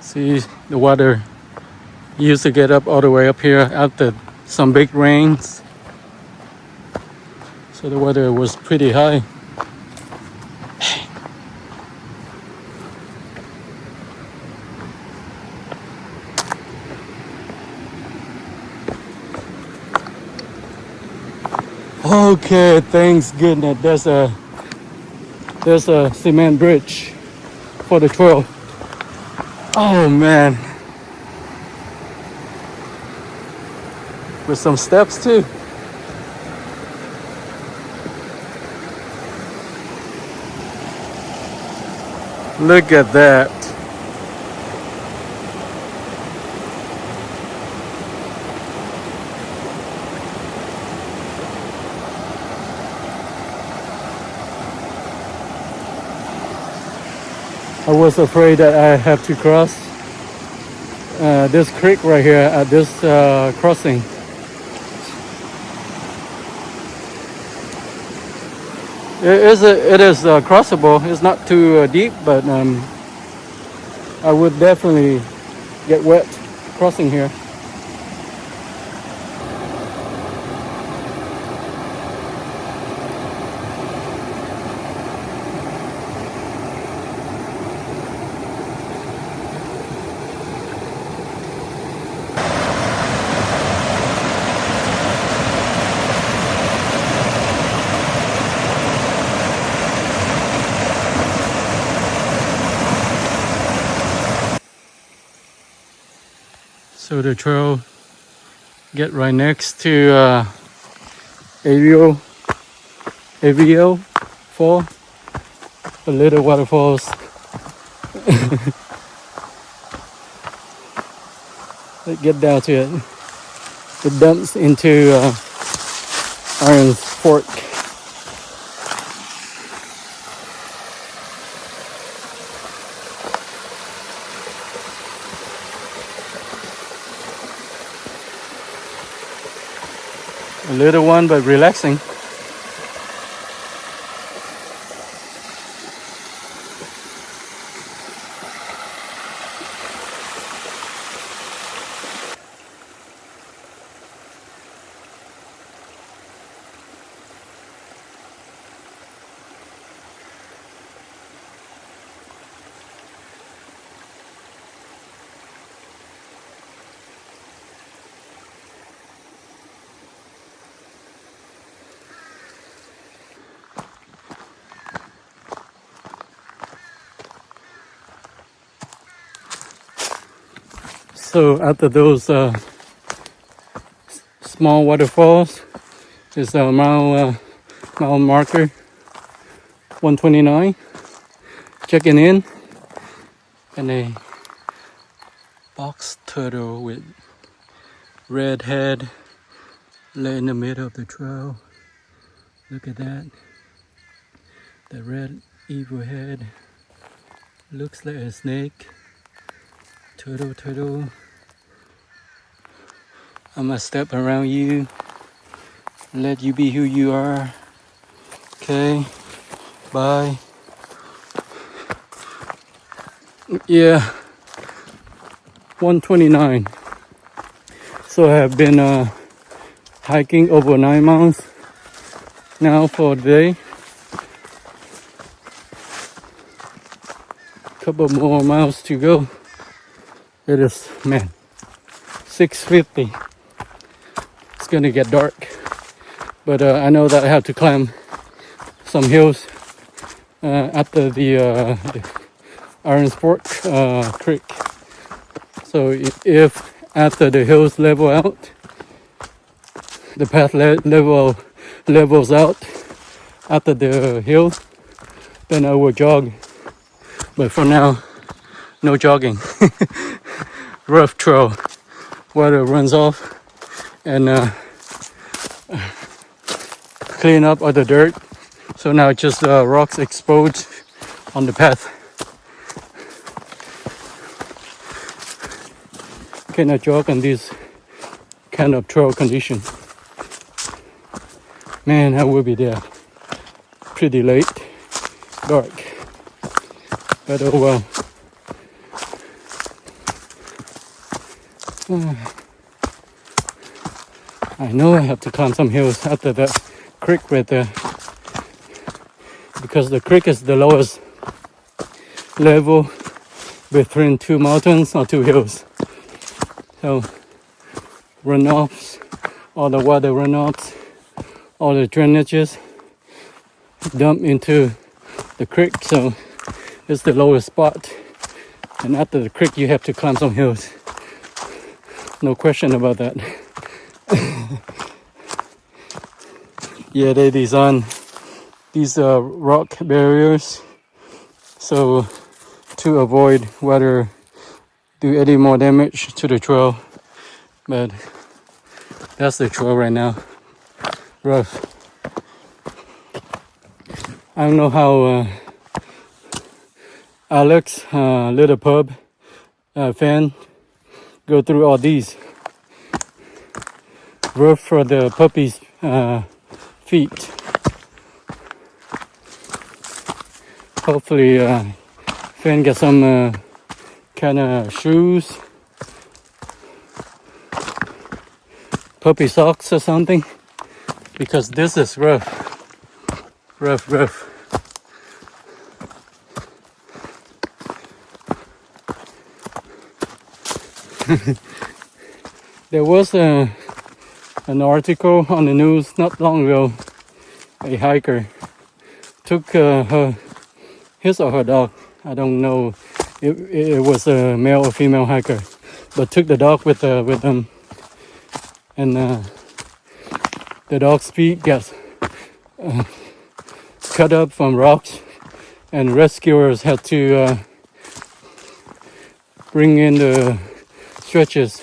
Speaker 1: See, the water used to get up all the way up here after some big rains. So the water was pretty high. Okay, thanks goodness. There's a cement bridge for the trail. Oh man, with some steps too. Look at that. I was afraid that I have to cross this creek right here at this crossing. It is crossable. It's not too deep, but I would definitely get wet crossing here. So the trail get right next to Avio Fall, a little waterfalls. Let's get down to it. It dumps into Iron's Fork. A little one, but relaxing. So after those small waterfalls is a mile marker 129. Checking in, and a box turtle with red head lay in the middle of the trail. Look at that. The red evil head looks like a snake. Turtle. I'm gonna step around you, let you be who you are. Okay, bye. Yeah, 129. So I have been hiking over 9 miles now for the day. Couple more miles to go. It is, man, 6:50. It's gonna get dark, but I know that I have to climb some hills after the Iron's Fork Creek. So if after the hills level out, the path levels out after the hill, then I will jog. But for now, no jogging. Rough trail, water runs off, and clean up all the dirt. So now just rocks exposed on the path. Cannot jog on this kind of trail condition. Man, I will be there pretty late, dark. But oh well. I know I have to climb some hills after that creek right there, because the creek is the lowest level between two mountains or two hills. So runoffs, all the water runoffs,
Speaker 2: all the drainages dump into the creek, so it's the lowest spot. And after the creek, you have to climb some hills. No question about that. Yeah, they designed these rock barriers so to avoid water do any more damage to the trail. But that's the trail right now. Rough. I don't know how Alex, little pub fan, go through all these. Rough for the puppy's feet. Hopefully, Fan get some kind of shoes, puppy socks or something, because this is rough. There was an article on the news not long ago. A hiker took his or her dog. I don't know if it was a male or female hiker, but took the dog with them, and the dog's feet got cut up from rocks, and rescuers had to bring in the stretchers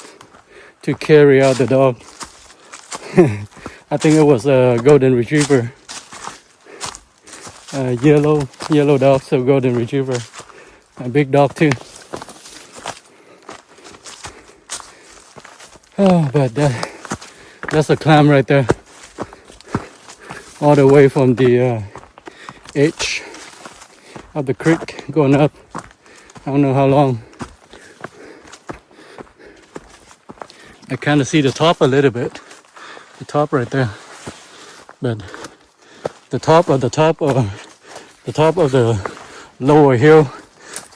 Speaker 2: to carry out the dog. I think it was a golden retriever, yellow dog, so golden retriever, a big dog too. Oh, but that's a climb right there, all the way from the edge of the creek going up. I don't know how long. I kind of see the top a little bit, the top right there, but the top of the lower hill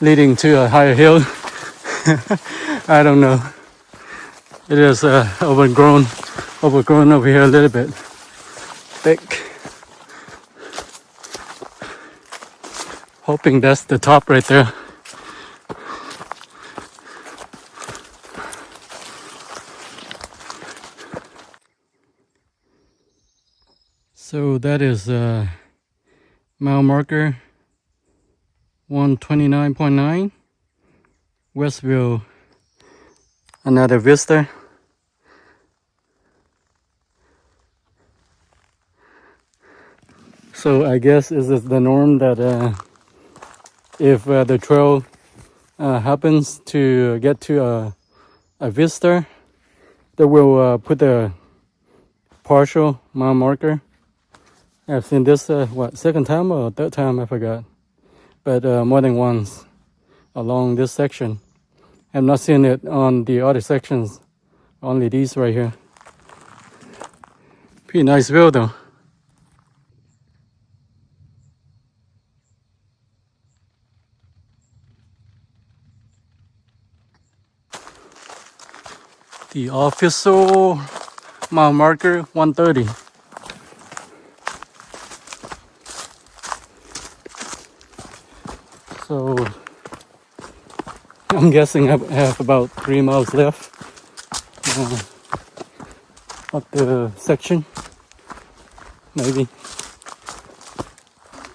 Speaker 2: leading to a higher hill. I don't know. It is overgrown over here a little bit, thick. Hoping that's the top right there. So that is mile marker 129.9, Westville, another vista. So I guess this is the norm that if the trail happens to get to a vista, they will put a partial mile marker. I've seen this, second time or third time, I forgot. But more than once along this section. I've not seen it on the other sections, only these right here. Pretty nice view though. The official mile marker 130. So I'm guessing I have about 3 miles left up the section. Maybe.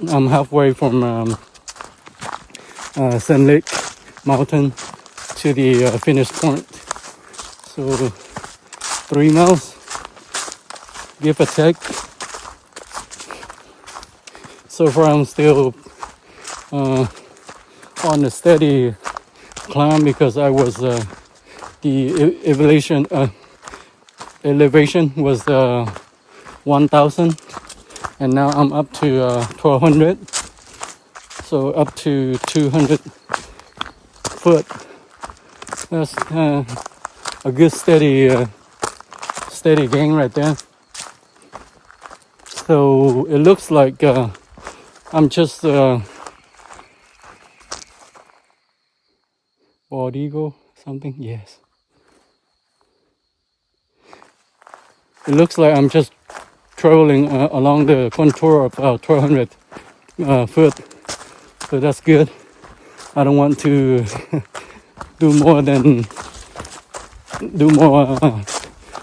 Speaker 2: I'm halfway from Sand Lake Mountain to the finish point. So 3 miles, give or take. So far I'm still on a steady climb because I was the elevation was 1,000, and now I'm up to 1,200, so up to 200 foot. That's a good steady gain right there. So it looks like I'm just bald eagle something. Yes, it looks like I'm just traveling along the contour of 1200 foot, so that's good. I don't want to do more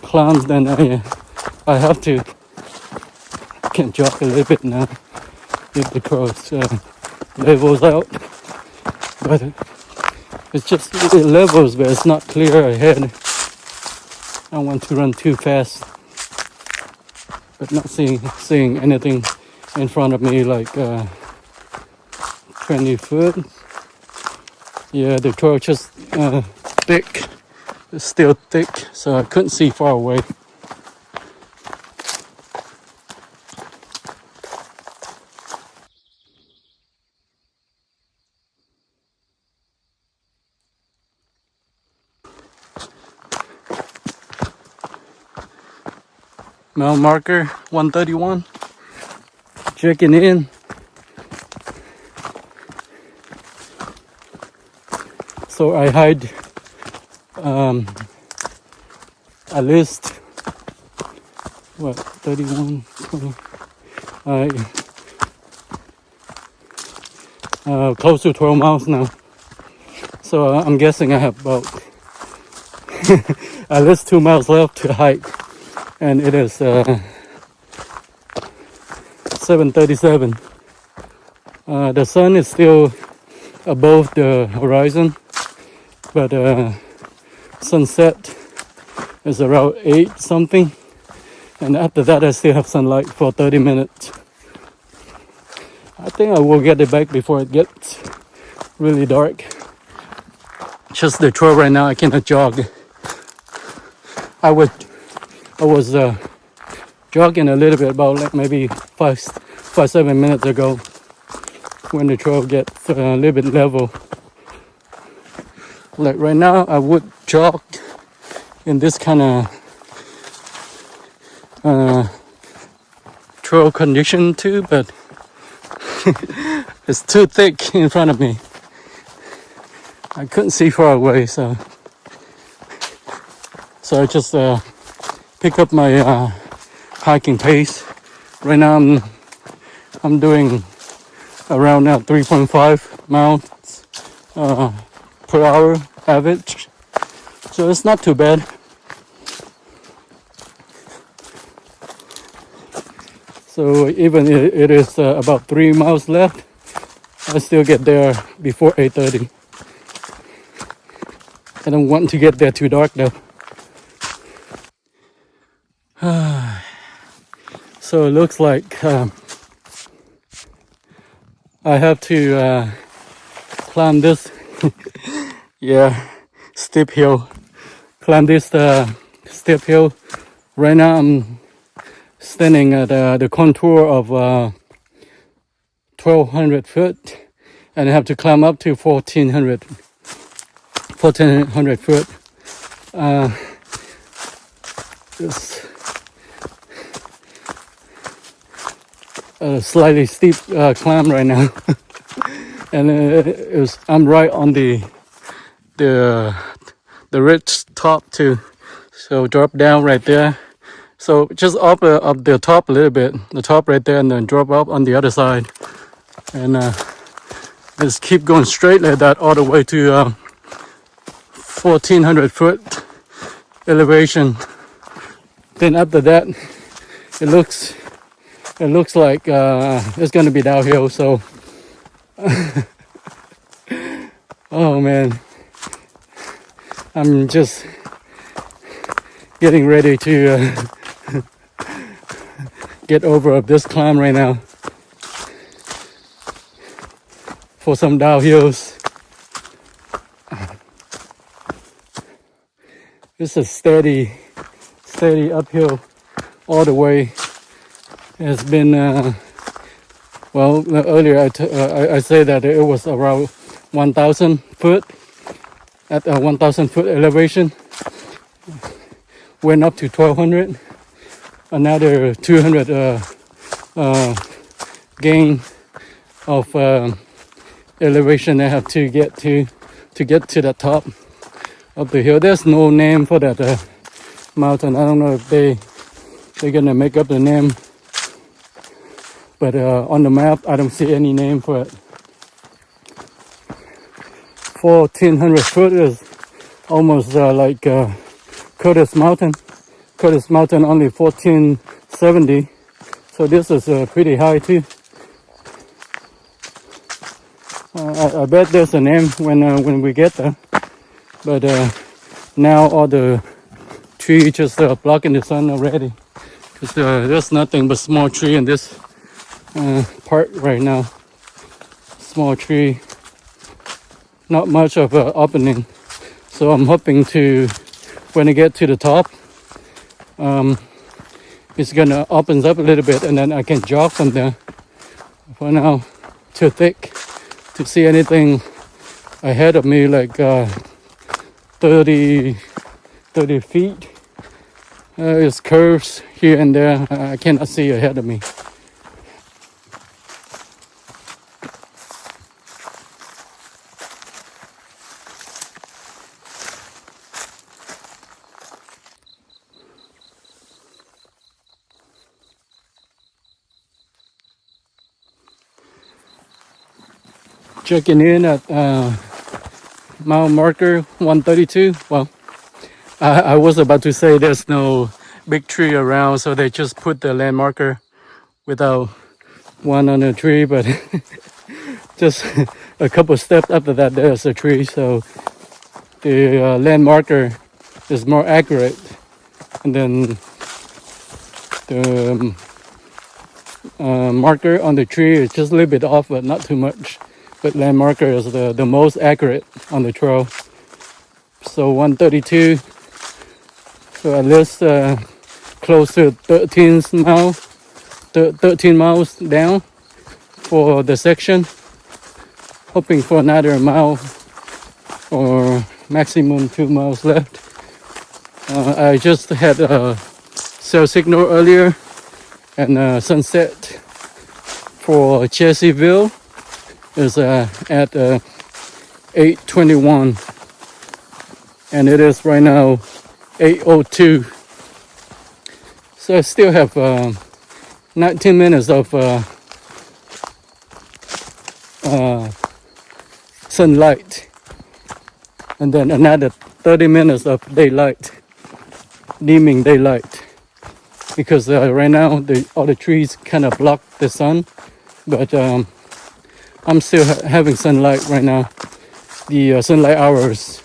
Speaker 2: climbs than I have to. I can jog a little bit now if the cross levels out, but it's just it levels, but it's not clear ahead. I don't want to run too fast, but not seeing anything in front of me like 20 foot. Yeah, the trail just thick. It's still thick, so I couldn't see far away. Mile marker 131. Checking in. So I hide at least 31, 20. Close to 12 miles now. So I'm guessing I have about at least 2 miles left to hike, and it is 7:37. The sun is still above the horizon, but sunset is around 8 something, and after that I still have sunlight for 30 minutes. I think I will get it back before it gets really dark. Just the trail right now, I cannot jog. I was jogging a little bit about like maybe 7 minutes ago when the trail gets a little bit level. Like right now, I would jog in this kind of trail condition too, but it's too thick in front of me. I couldn't see far away, so I just pick up my hiking pace. Right now I'm doing around 3.5 miles per hour average, so it's not too bad. So even if it is about 3 miles left, I still get there before 8:30. I don't want to get there too dark though. So it looks like I have to climb this steep hill. Climb this steep hill. Right now I'm standing at the contour of 1200 foot, and I have to climb up to 1400 foot. It's a slightly steep climb right now. And I'm right on the ridge top too, so drop down right there. So just up the top a little bit, the top right there, and then drop up on the other side, and just keep going straight like that all the way to 1400 foot elevation. Then after that, it looks like it's gonna be downhill. So oh man, I'm just getting ready to get over this climb right now for some downhills. This is steady uphill all the way. It's been well, earlier I say that it was around 1,000 foot. At 1,000 foot elevation, went up to 1,200. Another 200 gain of elevation I have to get to the top of the hill. There's no name for that mountain. I don't know if they're gonna make up the name but on the map I don't see any name for it. 1,400 foot is almost like Curtis Mountain. Curtis Mountain only 1,470, so this is pretty high too. I bet there's a name when we get there, but now all the trees just blocking the sun already. Cause there's nothing but small tree in this part right now. Small tree, not much of an opening. So I'm hoping to, when I get to the top, it's gonna opens up a little bit, and then I can jog from there. For now, too thick to see anything ahead of me, like 30 feet. It's curves here and there. I cannot see ahead of me. Checking in at mile marker 132. Well, I was about to say there's no big tree around, so they just put the land marker without one on the tree, but just a couple steps after that there's a tree, so the land marker is more accurate, and then the marker on the tree is just a little bit off, but not too much. But land marker is the most accurate on the trail. So 132, so at least close to 13 miles down for the section. Hoping for another mile or maximum 2 miles left. I just had a cell signal earlier, and sunset for Chesapeakeville is at 8:21, and it is right now 8:02. So I still have 19 minutes of sunlight, and then another 30 minutes of daylight, dimming daylight, because right now all the trees kind of block the sun, but I'm still having sunlight right now. The sunlight hours,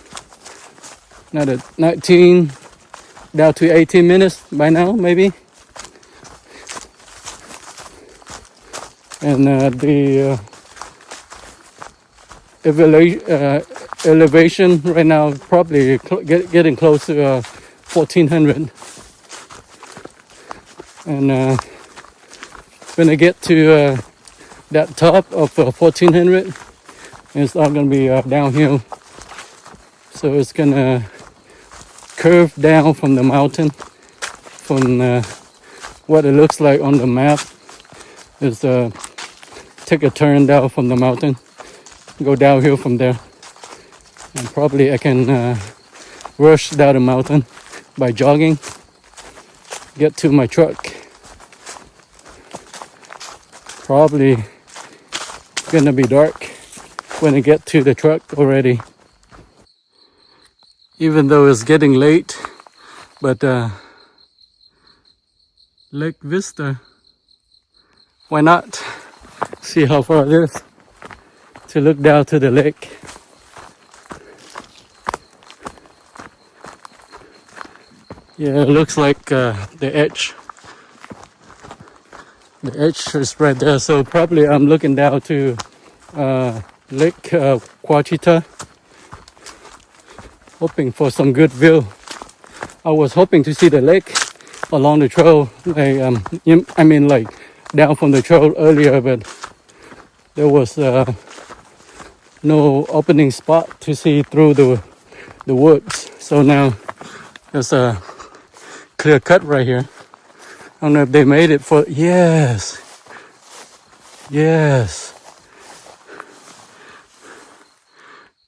Speaker 2: another 19 down to 18 minutes by now maybe, and the elevation right now probably getting close to 1,400, and when I get to that top of 1,400, it's not gonna be downhill, so it's gonna curve down from the mountain. From what it looks like on the map is take a turn down from the mountain, go downhill from there, and probably I can rush down the mountain by jogging, get to my truck. Probably gonna be dark when I get to the truck already, even though it's getting late. But Lake Vista, why not see how far it is to look down to the lake. Yeah, it looks like the edge is right there, so probably I'm looking down to Lake Ouachita, hoping for some good view. I was hoping to see the lake along the trail, I mean like down from the trail earlier, but there was no opening spot to see through the woods. So now there's a clear cut right here. I don't know if they made it for, yes,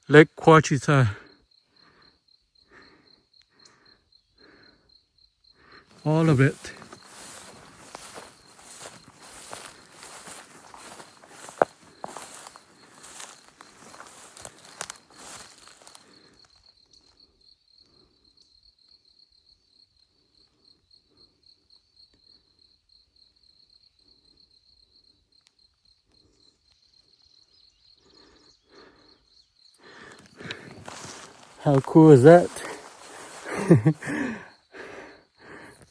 Speaker 2: Lake Ouachita. All of it. How cool is that?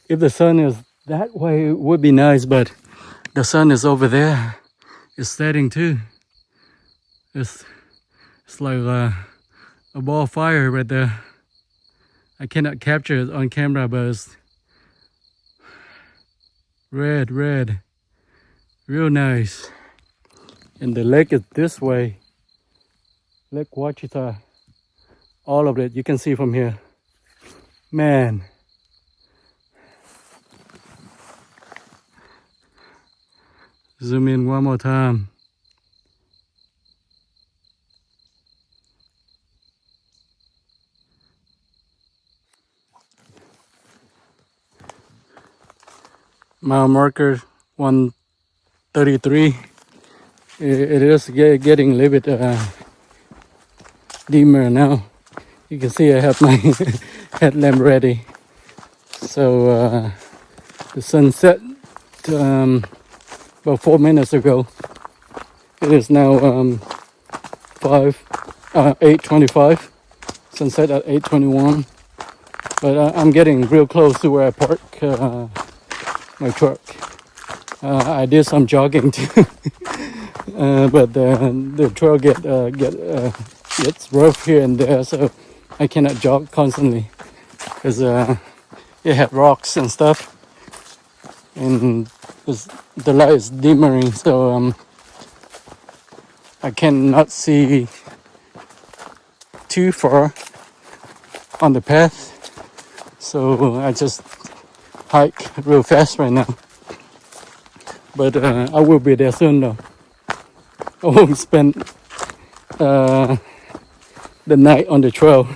Speaker 2: If the sun is that way, it would be nice, but the sun is over there. It's setting too. It's like a ball of fire right there. I cannot capture it on camera, but it's red, real nice. And the lake is this way. Lake Ouachita, all of it, you can see from here. Man. Zoom in one more time. Mile marker 133. It is getting a little bit dimmer now. You can see I have my headlamp ready. So the sun set about 4 minutes ago. It is now 8:25. Sunset at 8:21. But I'm getting real close to where I park my truck. I did some jogging too, but the trail gets rough here and there, so I cannot jog constantly because it had rocks and stuff, and the light is dimmering, so I cannot see too far on the path. So I just hike real fast right now. But I will be there soon though. I won't spend the night on the trail.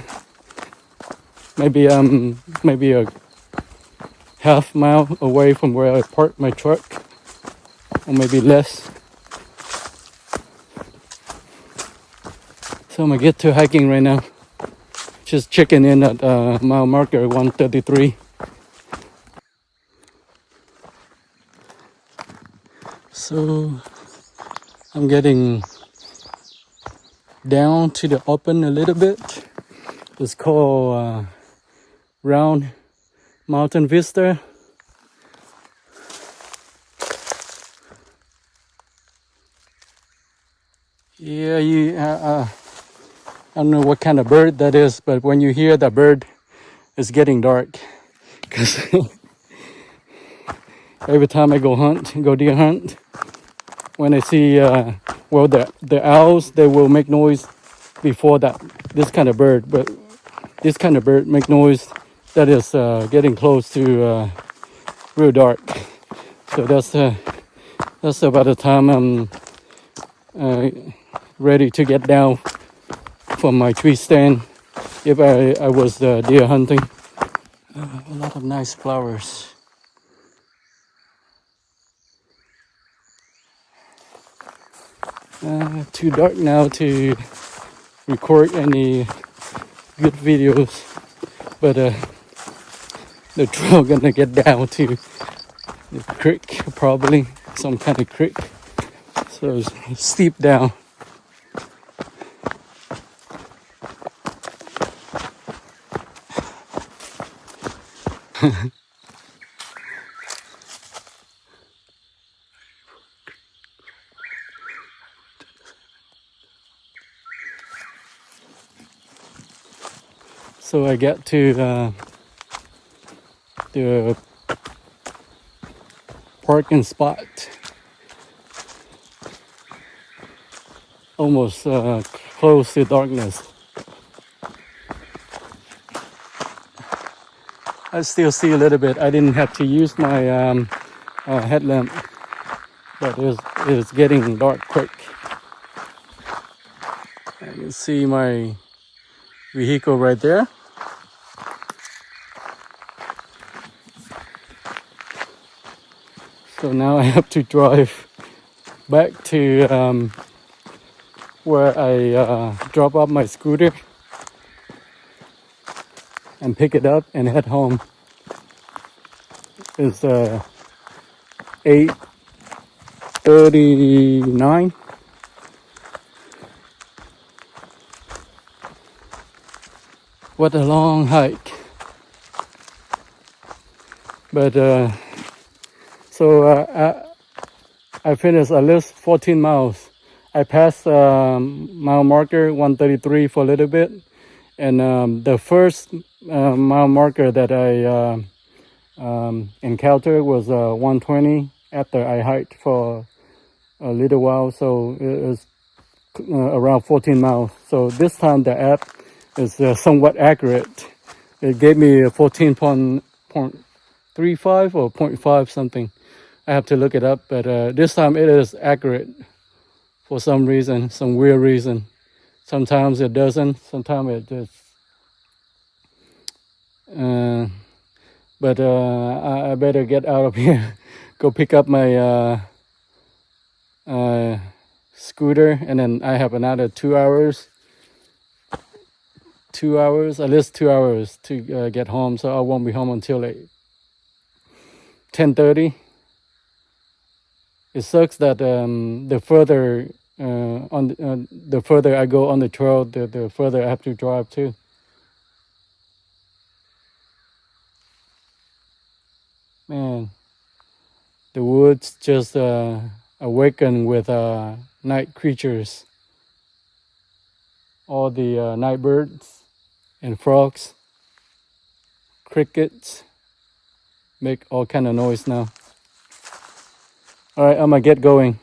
Speaker 2: Maybe a half mile away from where I park my truck, or maybe less. So I'm gonna get to hiking right now. Just checking in at mile marker 133. So I'm getting down to the open a little bit. It's called Round Mountain Vista. Yeah, I don't know what kind of bird that is, but when you hear the bird, it's getting dark. Because every time I go deer hunt, when I see, the owls, they will make noise before this kind of bird. But this kind of bird make noise that is getting close to real dark. So that's about the time I'm ready to get down from my tree stand if I was deer hunting. A lot of nice flowers. Too dark now to record any good videos, but the trail gonna get down to the creek, probably some kind of creek, so it's steep down. So I get to the parking spot almost close to darkness. I still see a little bit. I didn't have to use my headlamp, but it's getting dark quick. I can see my vehicle right there. So now I have to drive back to where I drop off my scooter and pick it up and head home. It's 8:39. What a long hike. But I finished at least 14 miles. I passed mile marker 133 for a little bit, and the first mile marker that I encountered was 120 after I hiked for a little while, so it was around 14 miles. So this time the app is somewhat accurate. It gave me a 14.35 or 0.5 something. I have to look it up, but this time it is accurate for some reason, some weird reason. Sometimes it doesn't, sometimes it just. But I better get out of here, go pick up my scooter, and then I have another 2 hours. 2 hours, at least 2 hours to get home, so I won't be home until like 10:30. It sucks that the further the further I go on the trail, the further I have to drive too. Man, the woods just awaken with night creatures. All the night birds and frogs, crickets, make all kind of noise now. All right, I'm gonna get going.